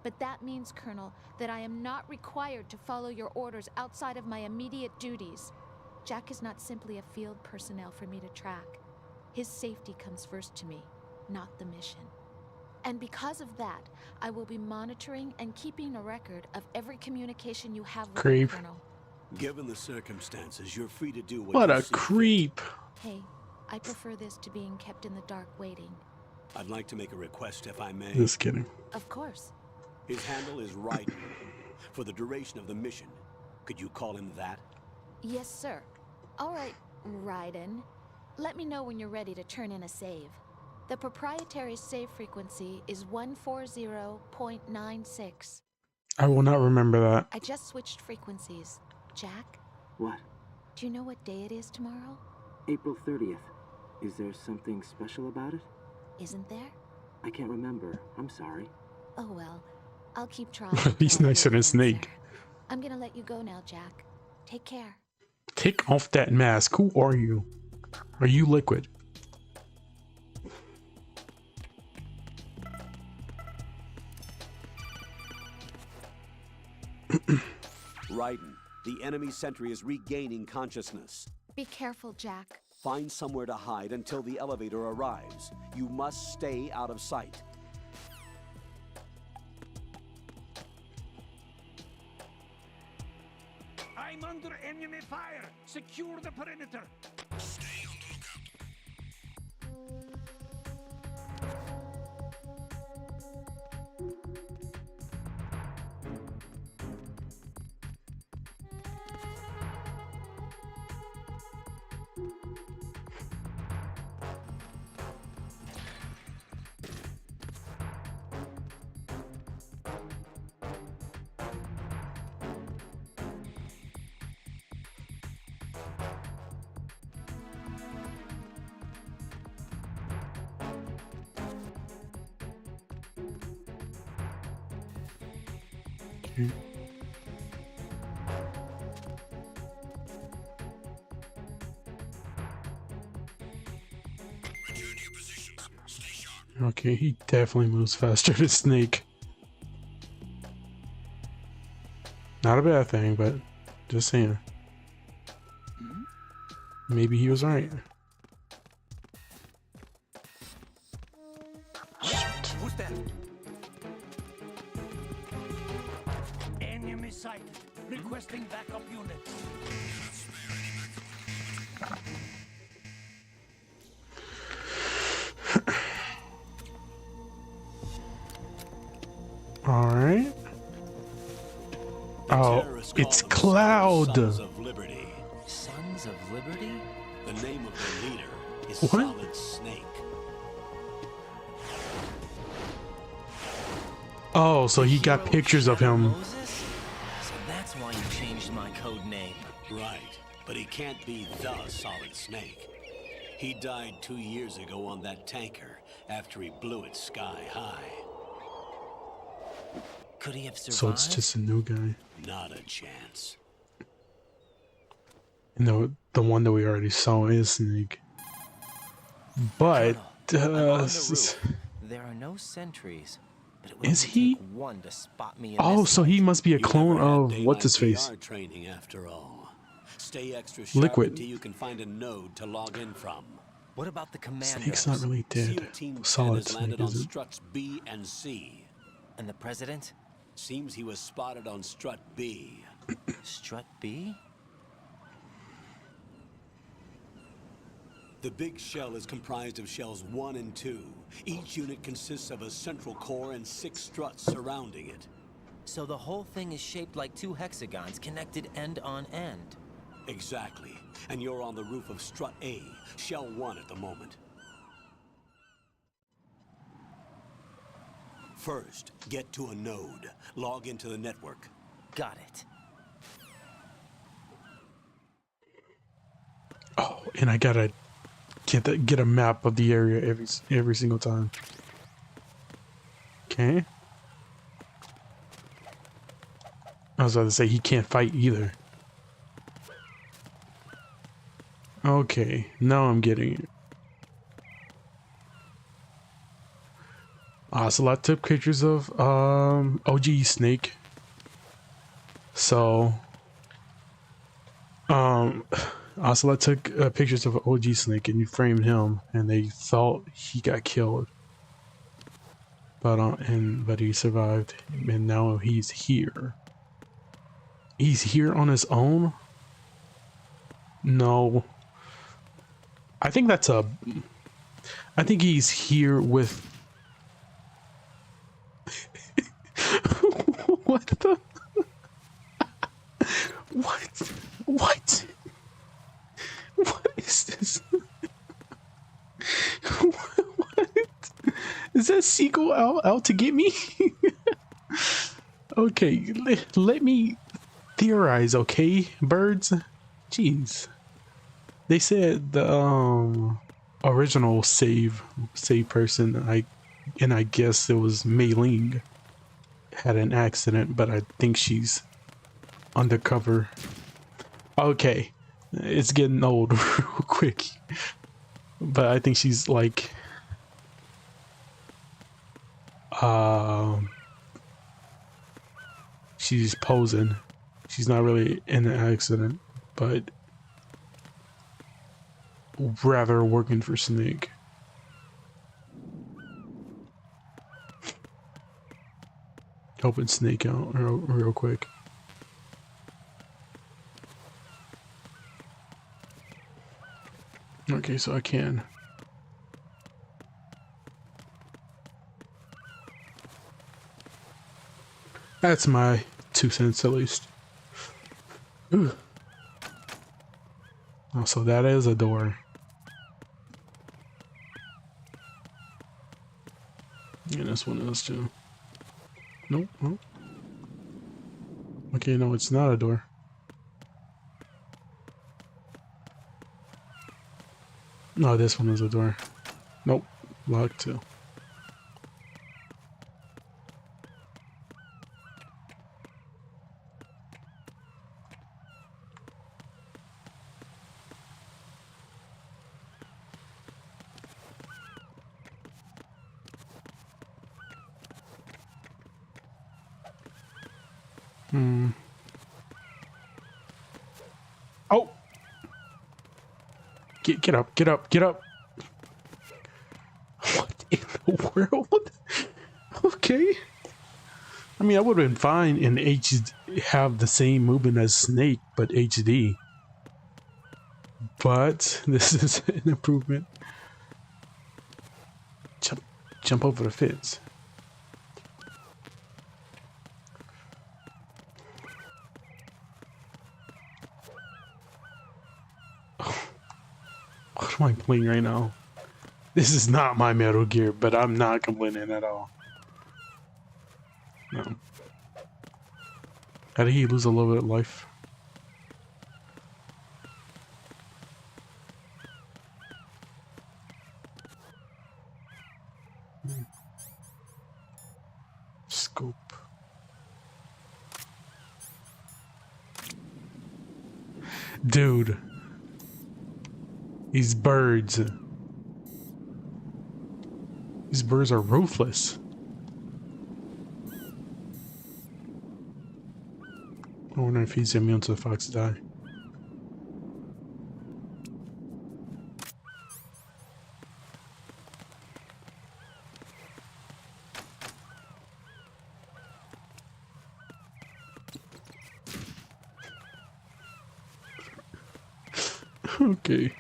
Speaker 13: But that means, Colonel, that I am not required to follow your orders outside of my immediate duties. Jack is not simply a field personnel for me to track. His safety comes first to me, not the mission. And because of that, I will be monitoring and keeping a record of every communication you have with me, Colonel.
Speaker 10: Given the circumstances, you're free to do
Speaker 1: What
Speaker 10: you
Speaker 1: a
Speaker 10: see
Speaker 1: creep.
Speaker 13: Hey, I prefer this to being kept in the dark waiting.
Speaker 10: fit. I'd like to make a request, if I may.
Speaker 1: Just kidding.
Speaker 13: Of course.
Speaker 10: His handle is Raiden. For the duration of the mission, could you call him that?
Speaker 13: Yes, sir. All right, Raiden. Let me know when you're ready to turn in a save. The proprietary save frequency is 140.96.
Speaker 1: I will not remember that.
Speaker 13: I just switched frequencies. Jack,
Speaker 12: What?
Speaker 13: do you know what day it is tomorrow?
Speaker 12: April 30th. Is there something special about it?
Speaker 13: Isn't there?
Speaker 12: I can't remember. I'm sorry.
Speaker 13: Oh well, I'll keep trying.
Speaker 1: He's nicer than Snake.
Speaker 13: I'm gonna let you go now, Jack. Take care.
Speaker 1: Take off that mask. Who are you? Are you Liquid?
Speaker 10: Raiden, the enemy sentry is regaining consciousness.
Speaker 13: Be careful, Jack.
Speaker 10: Find somewhere to hide until the elevator arrives. You must stay out of sight.
Speaker 9: I'm under enemy fire. Secure the perimeter.
Speaker 7: Stay on the lookout.
Speaker 1: Okay, he definitely moves faster than Snake. Not a bad thing, but just saying. Maybe he was right.
Speaker 9: Who's that? Enemy sighted. Requesting backup units.
Speaker 1: Alright. Oh, it's Cloud.
Speaker 10: Sons of Liberty.
Speaker 11: Sons of Liberty?
Speaker 10: The name of their leader is
Speaker 1: What?
Speaker 10: Solid Snake.
Speaker 1: Oh, so he got pictures of him.
Speaker 11: Moses? So that's why you changed my code name.
Speaker 10: Right, but he can't be the Solid Snake. He died 2 years ago on that tanker after he blew it sky high.
Speaker 11: Could he have survived?
Speaker 1: So it's just a new guy.
Speaker 10: Not a chance.
Speaker 1: No, the one that we already saw is Snake. But
Speaker 11: Colonel, I'm on the roof. There are no sentries. But it would
Speaker 1: is
Speaker 11: only
Speaker 1: he?
Speaker 11: take one to spot me in
Speaker 1: Oh,
Speaker 11: this
Speaker 1: so he
Speaker 11: light.
Speaker 1: must be a
Speaker 10: You
Speaker 1: clone
Speaker 10: never had
Speaker 1: of
Speaker 10: daylight
Speaker 1: what's his face?
Speaker 10: VR training after all. Stay extra sharp
Speaker 1: Liquid.
Speaker 10: until you can find a node to log in from.
Speaker 11: What about the commandos?
Speaker 1: Snake's not really dead.
Speaker 10: SEAL Team 10
Speaker 1: Solid
Speaker 10: has
Speaker 1: Snake,
Speaker 10: landed on
Speaker 1: is it?
Speaker 10: struts B and C.
Speaker 11: And the president?
Speaker 10: Seems he was spotted on strut B.
Speaker 11: Strut B?
Speaker 10: The big shell is comprised of shells 1 and 2. Each unit consists of a central core and 6 struts surrounding it.
Speaker 11: So the whole thing is shaped like 2 hexagons connected end on end.
Speaker 10: Exactly. And you're on the roof of strut A, shell 1 at the moment. First, get to a node. Log into the network.
Speaker 11: Got it.
Speaker 1: Oh, and I gotta get a map of the area every single time. Okay. I was about to say he can't fight either. Okay, now I'm getting it. Ocelot took pictures of OG Snake. So Ocelot took pictures of OG Snake and you framed him, and they thought he got killed. But he survived, and now he's here. He's here on his own. No. I think that's a... I think he's here with... What the... What? What? What is this? What? Is that seagull out to get me? Okay, let me theorize, okay, birds? Jeez. They said the original save person, I guess it was Mei Ling, had an accident, but I think she's undercover. Okay, it's getting old real quick, but I think she's like she's posing. She's not really in an accident, but rather working for Snake. Helping Snake out real quick. Okay, so I can. That's my 2 cents at least. Ooh. Oh, so that is a door. And this one is too. Nope, nope. Okay, no, it's not a door. No, this one is a door. Nope, locked too. Oh! Get up, get up, get up! What in the world? Okay. I mean, I would have been fine in have the same movement as Snake, but HD. But this is an improvement. Jump over the fence. What am I playing right now? This is not my Metal Gear, but I'm not complaining at all. No. How did he lose a little bit of life? Scope. Dude. These birds. These birds are ruthless. I wonder if he's immune to the fox die. Okay.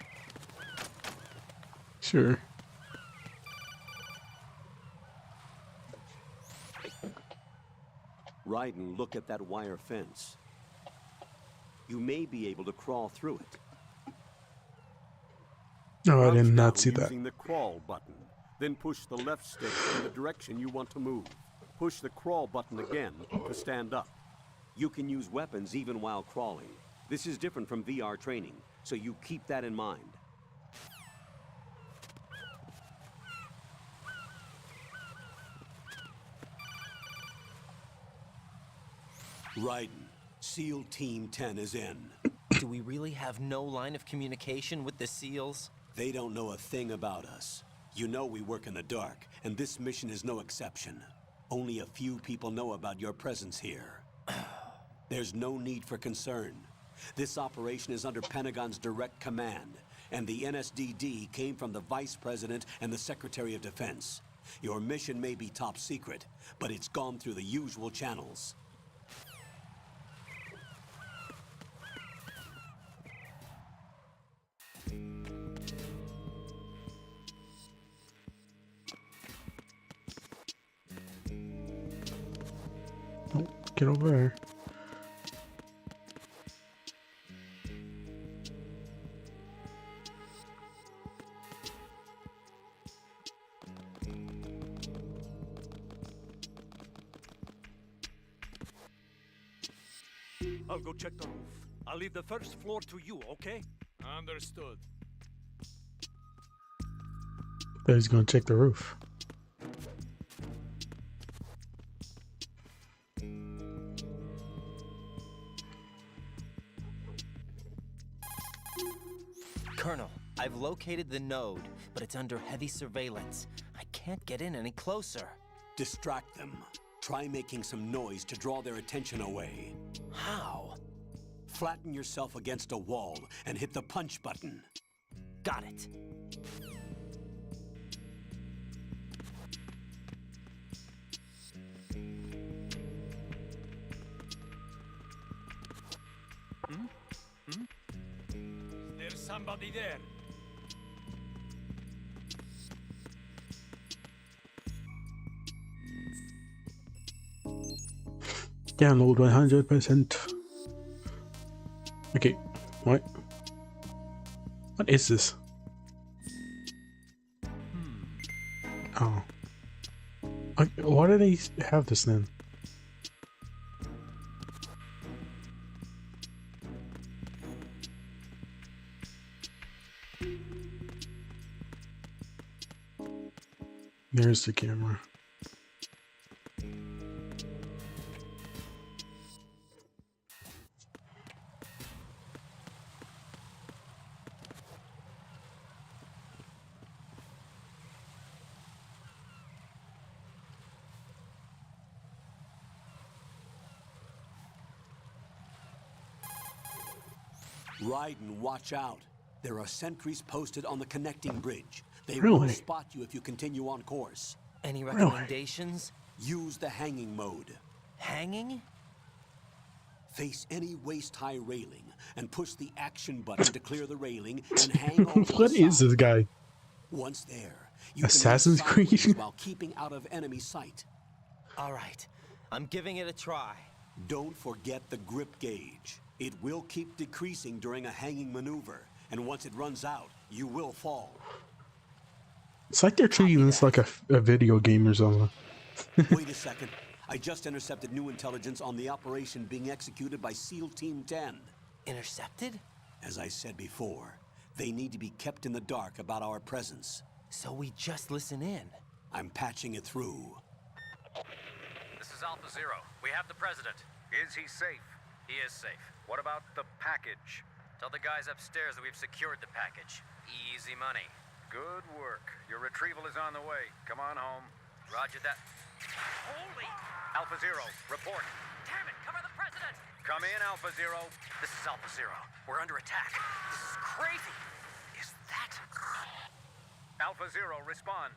Speaker 1: Sure.
Speaker 10: Raiden, look at that wire fence. You may be able to crawl through it.
Speaker 1: No, I did not
Speaker 10: Crouch
Speaker 1: see
Speaker 10: down
Speaker 1: that.
Speaker 10: using the crawl button. Then push the left stick in the direction you want to move. Push the crawl button again to stand up. You can use weapons even while crawling. This is different from VR training, so you keep that in mind. Raiden, SEAL Team 10 is in.
Speaker 11: Do we really have no line of communication with the SEALs?
Speaker 10: They don't know a thing about us. You know we work in the dark, and this mission is no exception. Only a few people know about your presence here. There's no need for concern. This operation is under Pentagon's direct command, and the NSDD came from the Vice President and the Secretary of Defense. Your mission may be top secret, but it's gone through the usual channels.
Speaker 1: get over there.
Speaker 9: I'll go check the roof. I'll leave the first floor to you, okay? Understood.
Speaker 1: He's gonna check the roof.
Speaker 11: Colonel, I've located the node, but it's under heavy surveillance. I can't get in any closer.
Speaker 10: Distract them. Try making some noise to draw their attention away.
Speaker 11: How?
Speaker 10: Flatten yourself against a wall and hit the punch button.
Speaker 11: Got it.
Speaker 9: There's somebody there.
Speaker 1: Download 100%. Okay, what? What is this? Oh. Why do they have this then? There's the camera.
Speaker 10: Raiden, watch out. There are sentries posted on the connecting bridge. They
Speaker 1: Really?
Speaker 10: will spot you if you continue on course.
Speaker 11: Any recommendations?
Speaker 10: Use the hanging mode.
Speaker 11: Hanging?
Speaker 10: Face any waist-high railing and push the action button to clear the railing and hang over
Speaker 1: What
Speaker 10: the
Speaker 1: is
Speaker 10: side.
Speaker 1: this guy?
Speaker 10: Once there, you
Speaker 1: Assassin's
Speaker 10: can move
Speaker 1: Creed?
Speaker 10: sideways while keeping out of enemy sight.
Speaker 11: All right, I'm giving it a try.
Speaker 10: Don't forget the grip gauge. It will keep decreasing during a hanging maneuver, and once it runs out, you will fall.
Speaker 1: It's like they're treating this like a video game or something.
Speaker 10: Wait a second. I just intercepted new intelligence on the operation being executed by SEAL Team 10.
Speaker 11: Intercepted?
Speaker 10: As I said before, they need to be kept in the dark about our presence.
Speaker 11: So we just listen in.
Speaker 10: I'm patching it through.
Speaker 14: This is Alpha Zero. We have the president. Is he safe? He is safe. What about the package? Tell the guys upstairs that we've secured the package. Easy money. Good work. Your retrieval is on the way. Come on home. Roger that. Holy! Alpha Zero, report. Damn it, cover the president! Come in, Alpha Zero. This is Alpha Zero. We're under attack. This is crazy. Is that... Alpha Zero, respond.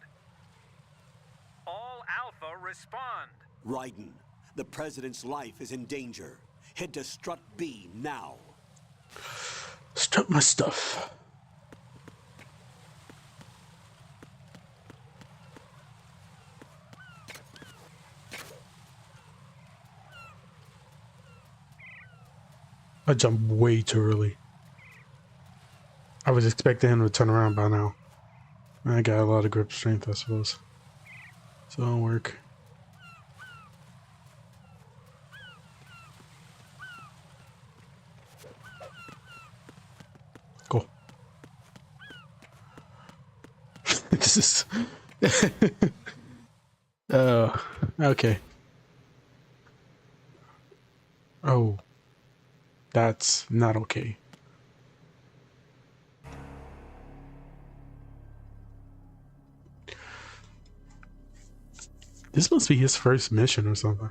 Speaker 14: All Alpha, respond.
Speaker 10: Raiden, the president's life is in danger. Head to Strut B now.
Speaker 1: Strut my stuff. I jumped way too early. I was expecting him to turn around by now. I got a lot of grip strength, I suppose. So it'll work. Cool. This is... okay. Oh. That's not okay. This must be his first mission or something.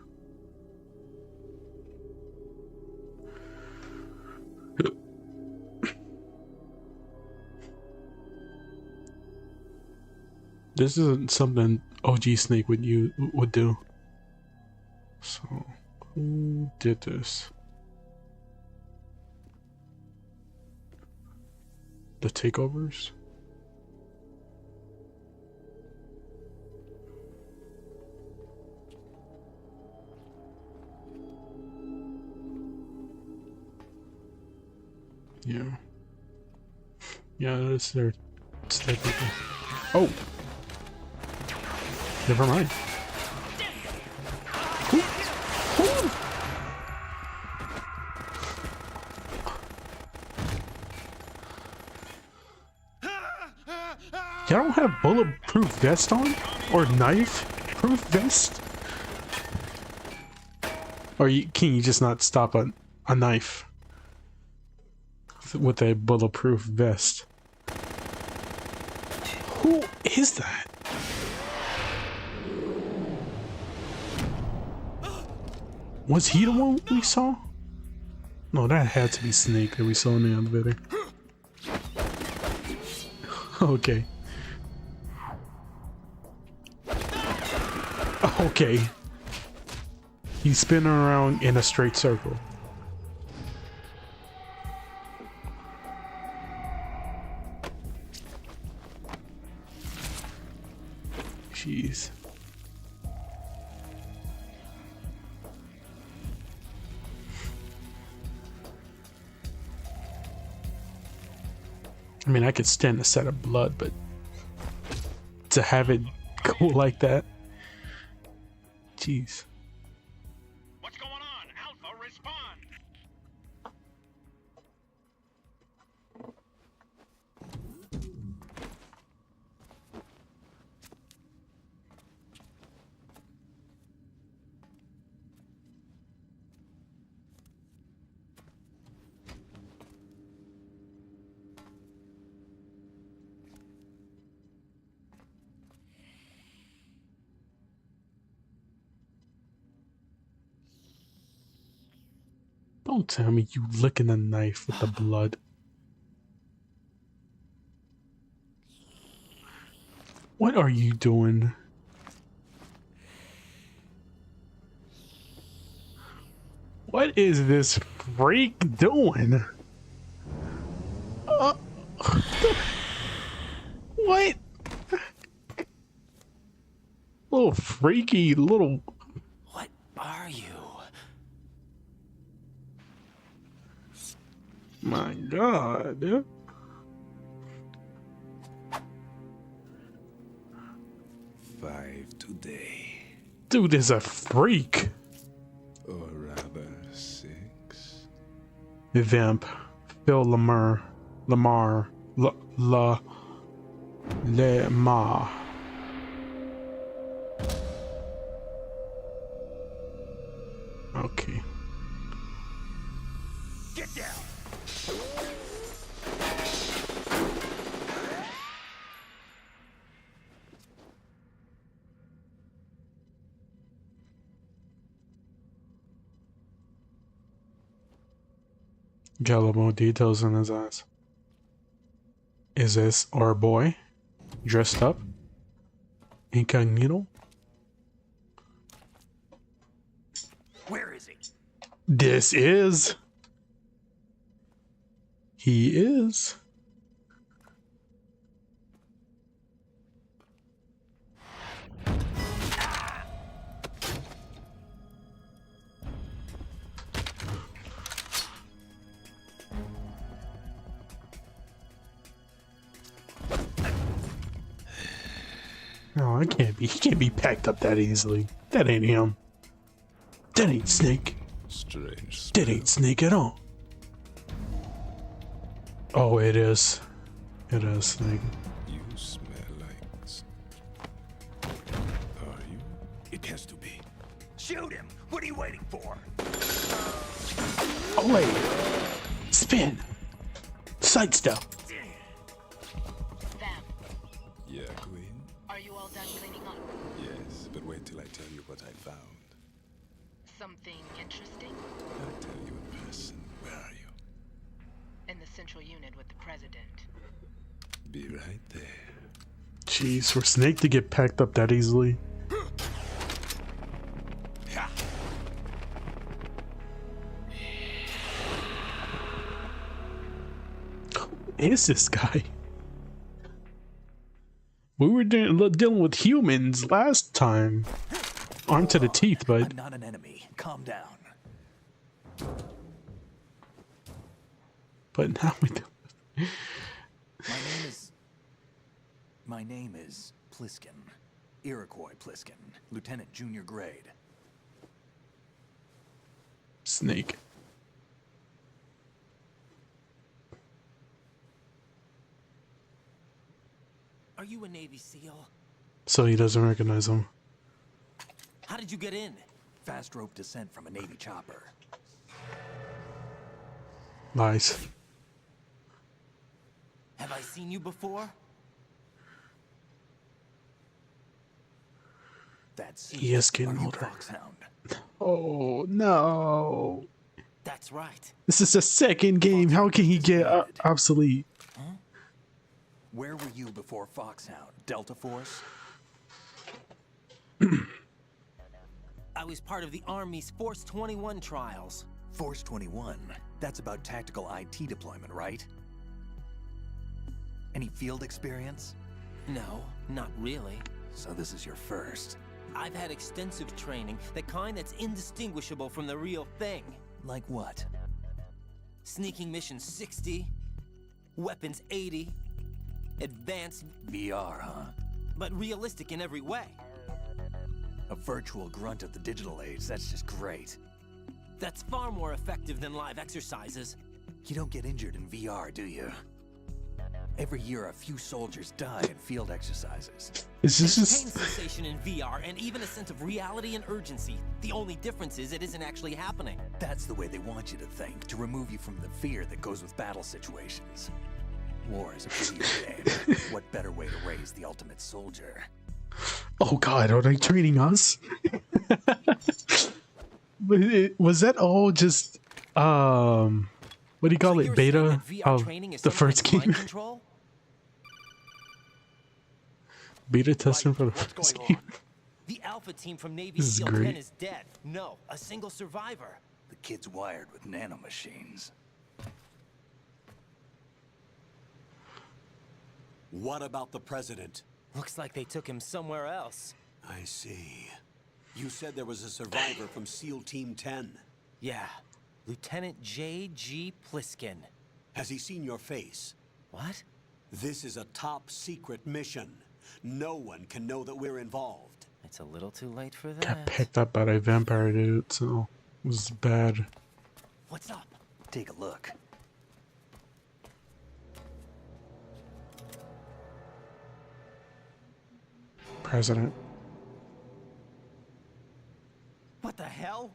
Speaker 1: This isn't something OG Snake would do. So, who did this? The takeovers? Yeah. Yeah, that's their technical. Oh! Never mind. Ooh. Ooh. Y'all don't have bulletproof vest on? Or knife-proof vest? Or can you just not stop a knife with a bulletproof vest? Who is that? Was he the one we saw? No, that had to be Snake that we saw in the elevator. Okay. Okay. He's spinning around in a straight circle. Jeez. I mean, I could stand a set of blood, but to have it go like that, jeez.
Speaker 4: What's going on? Alpha, respond!
Speaker 1: Don't tell me you licking a knife with the blood. What are you doing? What is this freak doing? What? Little freaky little...
Speaker 3: What are you?
Speaker 1: My God.
Speaker 7: 5 today.
Speaker 1: Dude is a freak.
Speaker 7: Or rather 6.
Speaker 1: The vamp. Phil Lamar. Lamar. Lamar. Okay.
Speaker 9: Get down!
Speaker 1: Got a little more details in his eyes. Is this our boy? Dressed up? Incognito?
Speaker 9: Where is he?
Speaker 1: This is. He is. No, it can't be. He can't be packed up that easily. That ain't him. That ain't Snake.
Speaker 7: Strange.
Speaker 1: That ain't Snake at all. Oh, it is. It is Snake.
Speaker 7: You smell like... Are you?
Speaker 9: It has to be. Shoot him! What are you waiting for?
Speaker 1: Oh, wait. Spin. Sidestep.
Speaker 7: Yeah, Queen?
Speaker 15: Are you all done cleaning up?
Speaker 7: Yes, but wait till I tell you what I found.
Speaker 15: Something interesting?
Speaker 7: I'll tell you in person. Where are you?
Speaker 15: In the central unit with the president.
Speaker 7: Be right there.
Speaker 1: Jeez, for Snake to get packed up that easily. Who is this guy? We were dealing with humans last time. Armed to the teeth, but...
Speaker 3: I'm not an enemy. Calm down.
Speaker 1: But now we do.
Speaker 3: My name is Pliskin. Iroquois Pliskin, Lieutenant Junior Grade.
Speaker 1: Snake.
Speaker 11: Are you a Navy SEAL?
Speaker 1: So he doesn't recognize him.
Speaker 11: How did you get in?
Speaker 3: Fast rope descent from a Navy chopper.
Speaker 1: Lies.
Speaker 11: Have I seen you before?
Speaker 3: That's
Speaker 1: He is getting older.
Speaker 3: Foxhound.
Speaker 1: Oh no!
Speaker 11: That's right.
Speaker 1: This is the second game. How can he get obsolete?
Speaker 3: Huh? Where were you before Foxhound? Delta Force?
Speaker 11: I was part of the Army's Force 21 trials.
Speaker 3: Force 21? That's about tactical IT deployment, right? Any field experience?
Speaker 11: No, not really.
Speaker 3: So this is your first.
Speaker 11: I've had extensive training, the kind that's indistinguishable from the real thing.
Speaker 3: Like what?
Speaker 11: Sneaking mission 60, weapons 80, advanced
Speaker 3: VR, huh?
Speaker 11: But realistic in every way.
Speaker 3: A virtual grunt of the digital age, that's just great.
Speaker 11: That's far more effective than live exercises.
Speaker 3: You don't get injured in VR, do you? Every year, a few soldiers die in field exercises.
Speaker 1: Is this
Speaker 11: There's
Speaker 1: just
Speaker 11: pain sensation in VR, and even a sense of reality and urgency. The only difference is it isn't actually happening.
Speaker 3: That's the way they want you to think, to remove you from the fear that goes with battle situations. War is a video game. What better way to raise the ultimate soldier?
Speaker 1: Oh God, are they training us? Was that all just what do you call it? Beta of the first game? Beta testing for the first game.
Speaker 11: The Alpha team from Navy
Speaker 1: This is
Speaker 11: SEAL
Speaker 1: great.
Speaker 11: 10 is dead. No, a single survivor.
Speaker 3: The kid's wired with nanomachines.
Speaker 10: What about the president?
Speaker 11: Looks like they took him somewhere else.
Speaker 10: I see. You said there was a survivor from SEAL Team 10.
Speaker 11: Yeah, Lieutenant J.G. Pliskin.
Speaker 10: Has he seen your face?
Speaker 11: What?
Speaker 10: This is a top secret mission. No one can know that we're involved.
Speaker 11: It's a little too late for
Speaker 1: Got
Speaker 11: that.
Speaker 1: picked up by a vampire dude, so it was bad.
Speaker 11: What's up?
Speaker 3: Take a look.
Speaker 1: President.
Speaker 11: What the hell?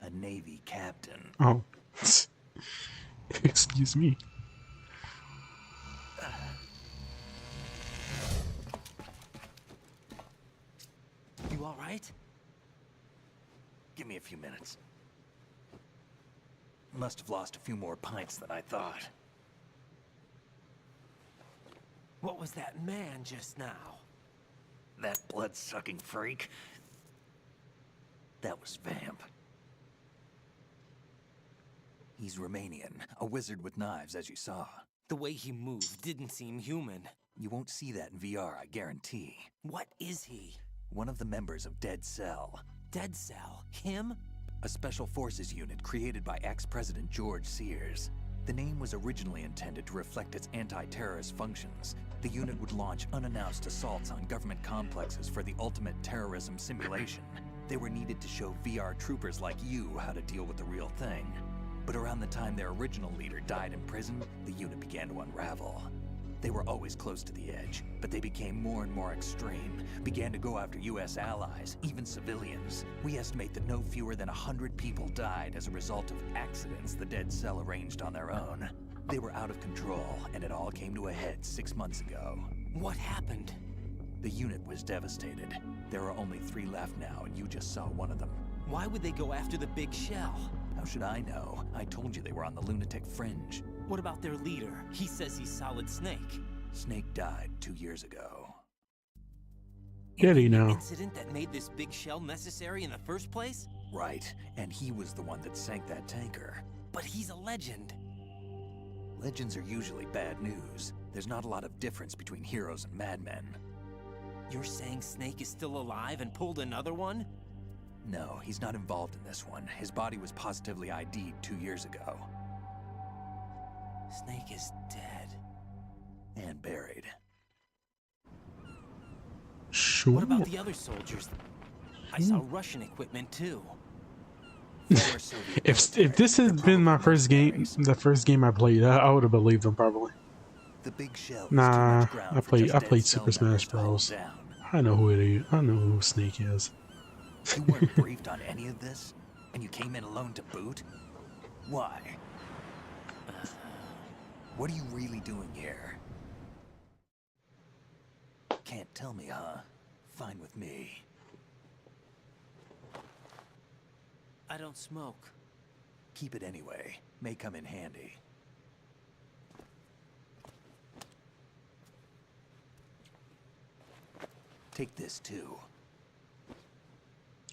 Speaker 3: A Navy captain.
Speaker 1: Oh. Excuse me.
Speaker 11: You all right?
Speaker 3: Give me a few minutes. Must have lost a few more pints than I thought.
Speaker 11: What was that man just now?
Speaker 3: That blood-sucking freak? That was Vamp. He's Romanian, a wizard with knives, as you saw.
Speaker 11: The way he moved didn't seem human.
Speaker 3: You won't see that in VR, I guarantee.
Speaker 11: What is he?
Speaker 3: One of the members of Dead Cell.
Speaker 11: Dead Cell? Him?
Speaker 3: A special forces unit created by ex-President George Sears. The name was originally intended to reflect its anti-terrorist functions. The unit would launch unannounced assaults on government complexes for the ultimate terrorism simulation. They were needed to show VR troopers like you how to deal with the real thing. But around the time their original leader died in prison, the unit began to unravel. They were always close to the edge, but they became more and more extreme, began to go after US allies, even civilians. We estimate that no fewer than 100 people died as a result of accidents the Dead Cell arranged on their own. They were out of control, and it all came to a head 6 months ago.
Speaker 11: What happened?
Speaker 3: The unit was devastated. There are only 3 left now, and you just saw one of them.
Speaker 11: Why would they go after the big shell?
Speaker 3: How should I know? I told you they were on the lunatic fringe.
Speaker 11: What about their leader? He says he's Solid Snake.
Speaker 3: Snake died 2 years ago.
Speaker 1: Did he know?
Speaker 11: Incident that made this big shell necessary in the first place?
Speaker 3: Right, and he was the one that sank that tanker.
Speaker 11: But he's a legend.
Speaker 3: Legends are usually bad news. There's not a lot of difference between heroes and madmen.
Speaker 11: You're saying Snake is still alive and pulled another one?
Speaker 3: No, he's not involved in this one. His body was positively ID'd 2 years ago. Snake is dead. And buried.
Speaker 1: Sure.
Speaker 11: What about the other soldiers? I saw Russian equipment too.
Speaker 1: If this had been my first game, the first game I played, I would have believed them probably.
Speaker 3: The big shell is
Speaker 1: Nah,
Speaker 3: too much ground for just
Speaker 1: I
Speaker 3: dead
Speaker 1: played
Speaker 3: cell
Speaker 1: Super Smash
Speaker 3: members to hold
Speaker 1: Bros.
Speaker 3: down.
Speaker 1: I know who it is. I know who Snake is.
Speaker 3: You weren't briefed on any of this, and you came in alone to boot? Why? What are you really doing here? Can't tell me, huh? Fine with me.
Speaker 11: I don't smoke.
Speaker 3: Keep it anyway. May come in handy. Take this too.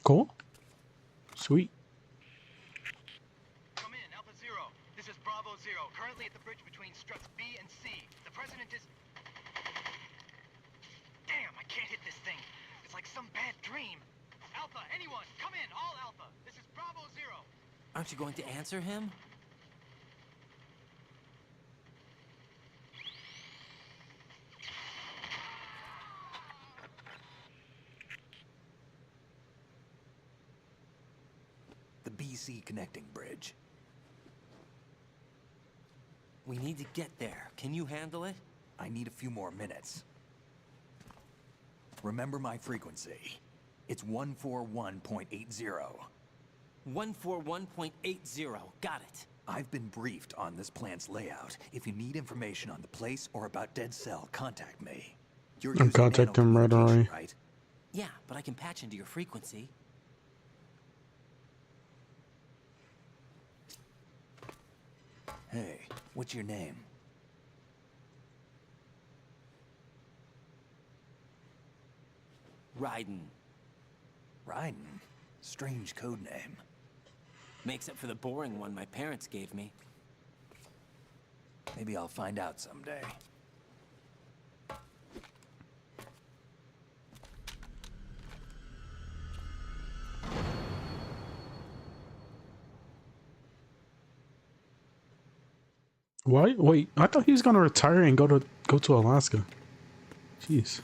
Speaker 1: Cool. Sweet.
Speaker 4: Come in, Alpha Zero. This is Bravo Zero, currently at the bridge between struts B and C. The president is... Damn, I can't hit this thing. It's like some bad dream. Alpha, anyone, come in, all Alpha. This is Bravo Zero.
Speaker 11: Aren't you going to answer him?
Speaker 3: The BC connecting bridge.
Speaker 11: We need to get there. Can you handle it?
Speaker 3: I need a few more minutes. Remember my frequency. It's 141.80.
Speaker 11: 141.80. Got it.
Speaker 3: I've been briefed on this plant's layout. If you need information on the place or about Dead Cell, contact me. You're
Speaker 1: I'm
Speaker 3: using
Speaker 1: contacting him right
Speaker 3: nanocommunication,
Speaker 1: away.
Speaker 3: right?
Speaker 11: Yeah, but I can patch into your frequency.
Speaker 3: Hey, what's your name?
Speaker 11: Raiden.
Speaker 3: Raiden? Strange code name.
Speaker 11: Makes up for the boring one my parents gave me.
Speaker 3: Maybe I'll find out someday.
Speaker 1: Why? Wait, I thought he was gonna retire and go to Alaska. Jeez.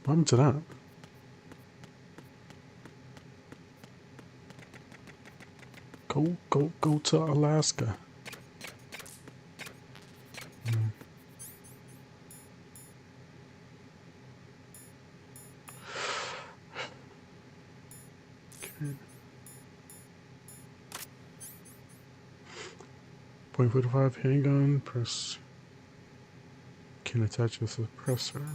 Speaker 1: What happened to that? Go to Alaska. Okay. .45 handgun, press. Can attach with a suppressor.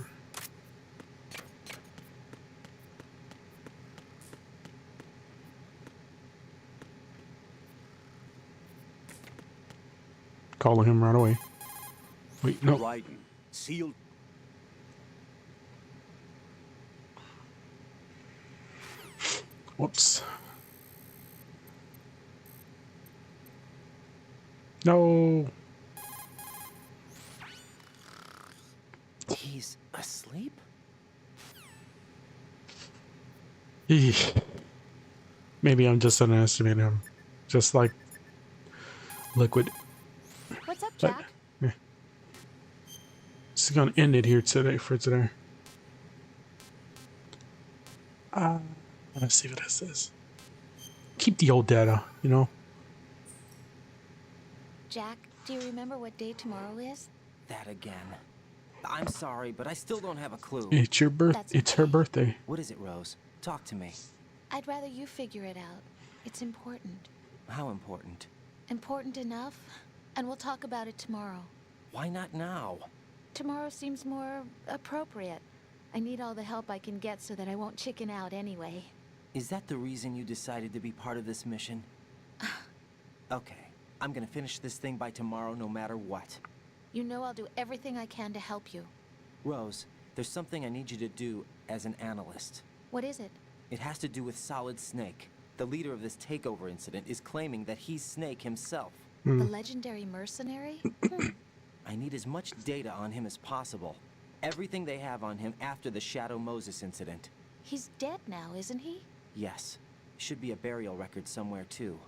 Speaker 1: Calling him right away. Wait, no.
Speaker 10: Raiden, sealed.
Speaker 1: Whoops. No.
Speaker 11: He's asleep?
Speaker 1: Eesh. Maybe I'm just underestimating him. Just like Liquid.
Speaker 13: What's up,
Speaker 1: But,
Speaker 13: Jack?
Speaker 1: yeah. It's gonna end it here today for today. Let's see what this says. Keep the old data, you know.
Speaker 13: Jack, do you remember what day tomorrow is?
Speaker 11: That again. I'm sorry, but I still don't have a clue.
Speaker 1: It's your birth.
Speaker 13: That's
Speaker 1: It's her birthday.
Speaker 11: What is it, Rose? Talk to me.
Speaker 13: I'd rather you figure it out. It's important.
Speaker 11: How important?
Speaker 13: Important enough, and we'll talk about it tomorrow.
Speaker 11: Why not now?
Speaker 13: Tomorrow seems more appropriate. I need all the help I can get so that I won't chicken out anyway.
Speaker 11: Is that the reason you decided to be part of this mission? Okay, I'm gonna finish this thing by tomorrow no matter what.
Speaker 13: You know I'll do everything I can to help you.
Speaker 11: Rose, there's something I need you to do as an analyst.
Speaker 13: What is it?
Speaker 11: It has to do with Solid Snake. The leader of this takeover incident is claiming that he's Snake himself.
Speaker 13: The legendary mercenary?
Speaker 11: I need as much data on him as possible. Everything they have on him after the Shadow Moses incident.
Speaker 13: He's dead now, isn't he?
Speaker 11: Yes. Should be a burial record somewhere, too.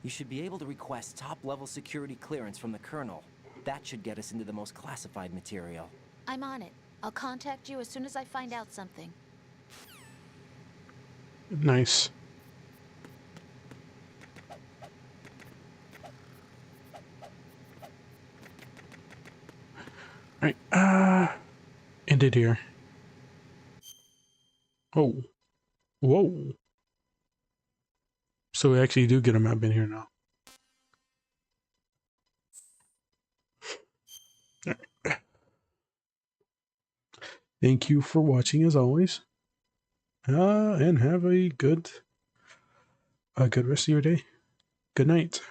Speaker 11: You should be able to request top-level security clearance from the Colonel. That should get us into the most classified material.
Speaker 13: I'm on it. I'll contact you as soon as I find out something.
Speaker 1: Nice. Right, end it here. Oh. Whoa. So we actually do get a map in here now. Right. Thank you for watching as always. And have a good rest of your day. Good night.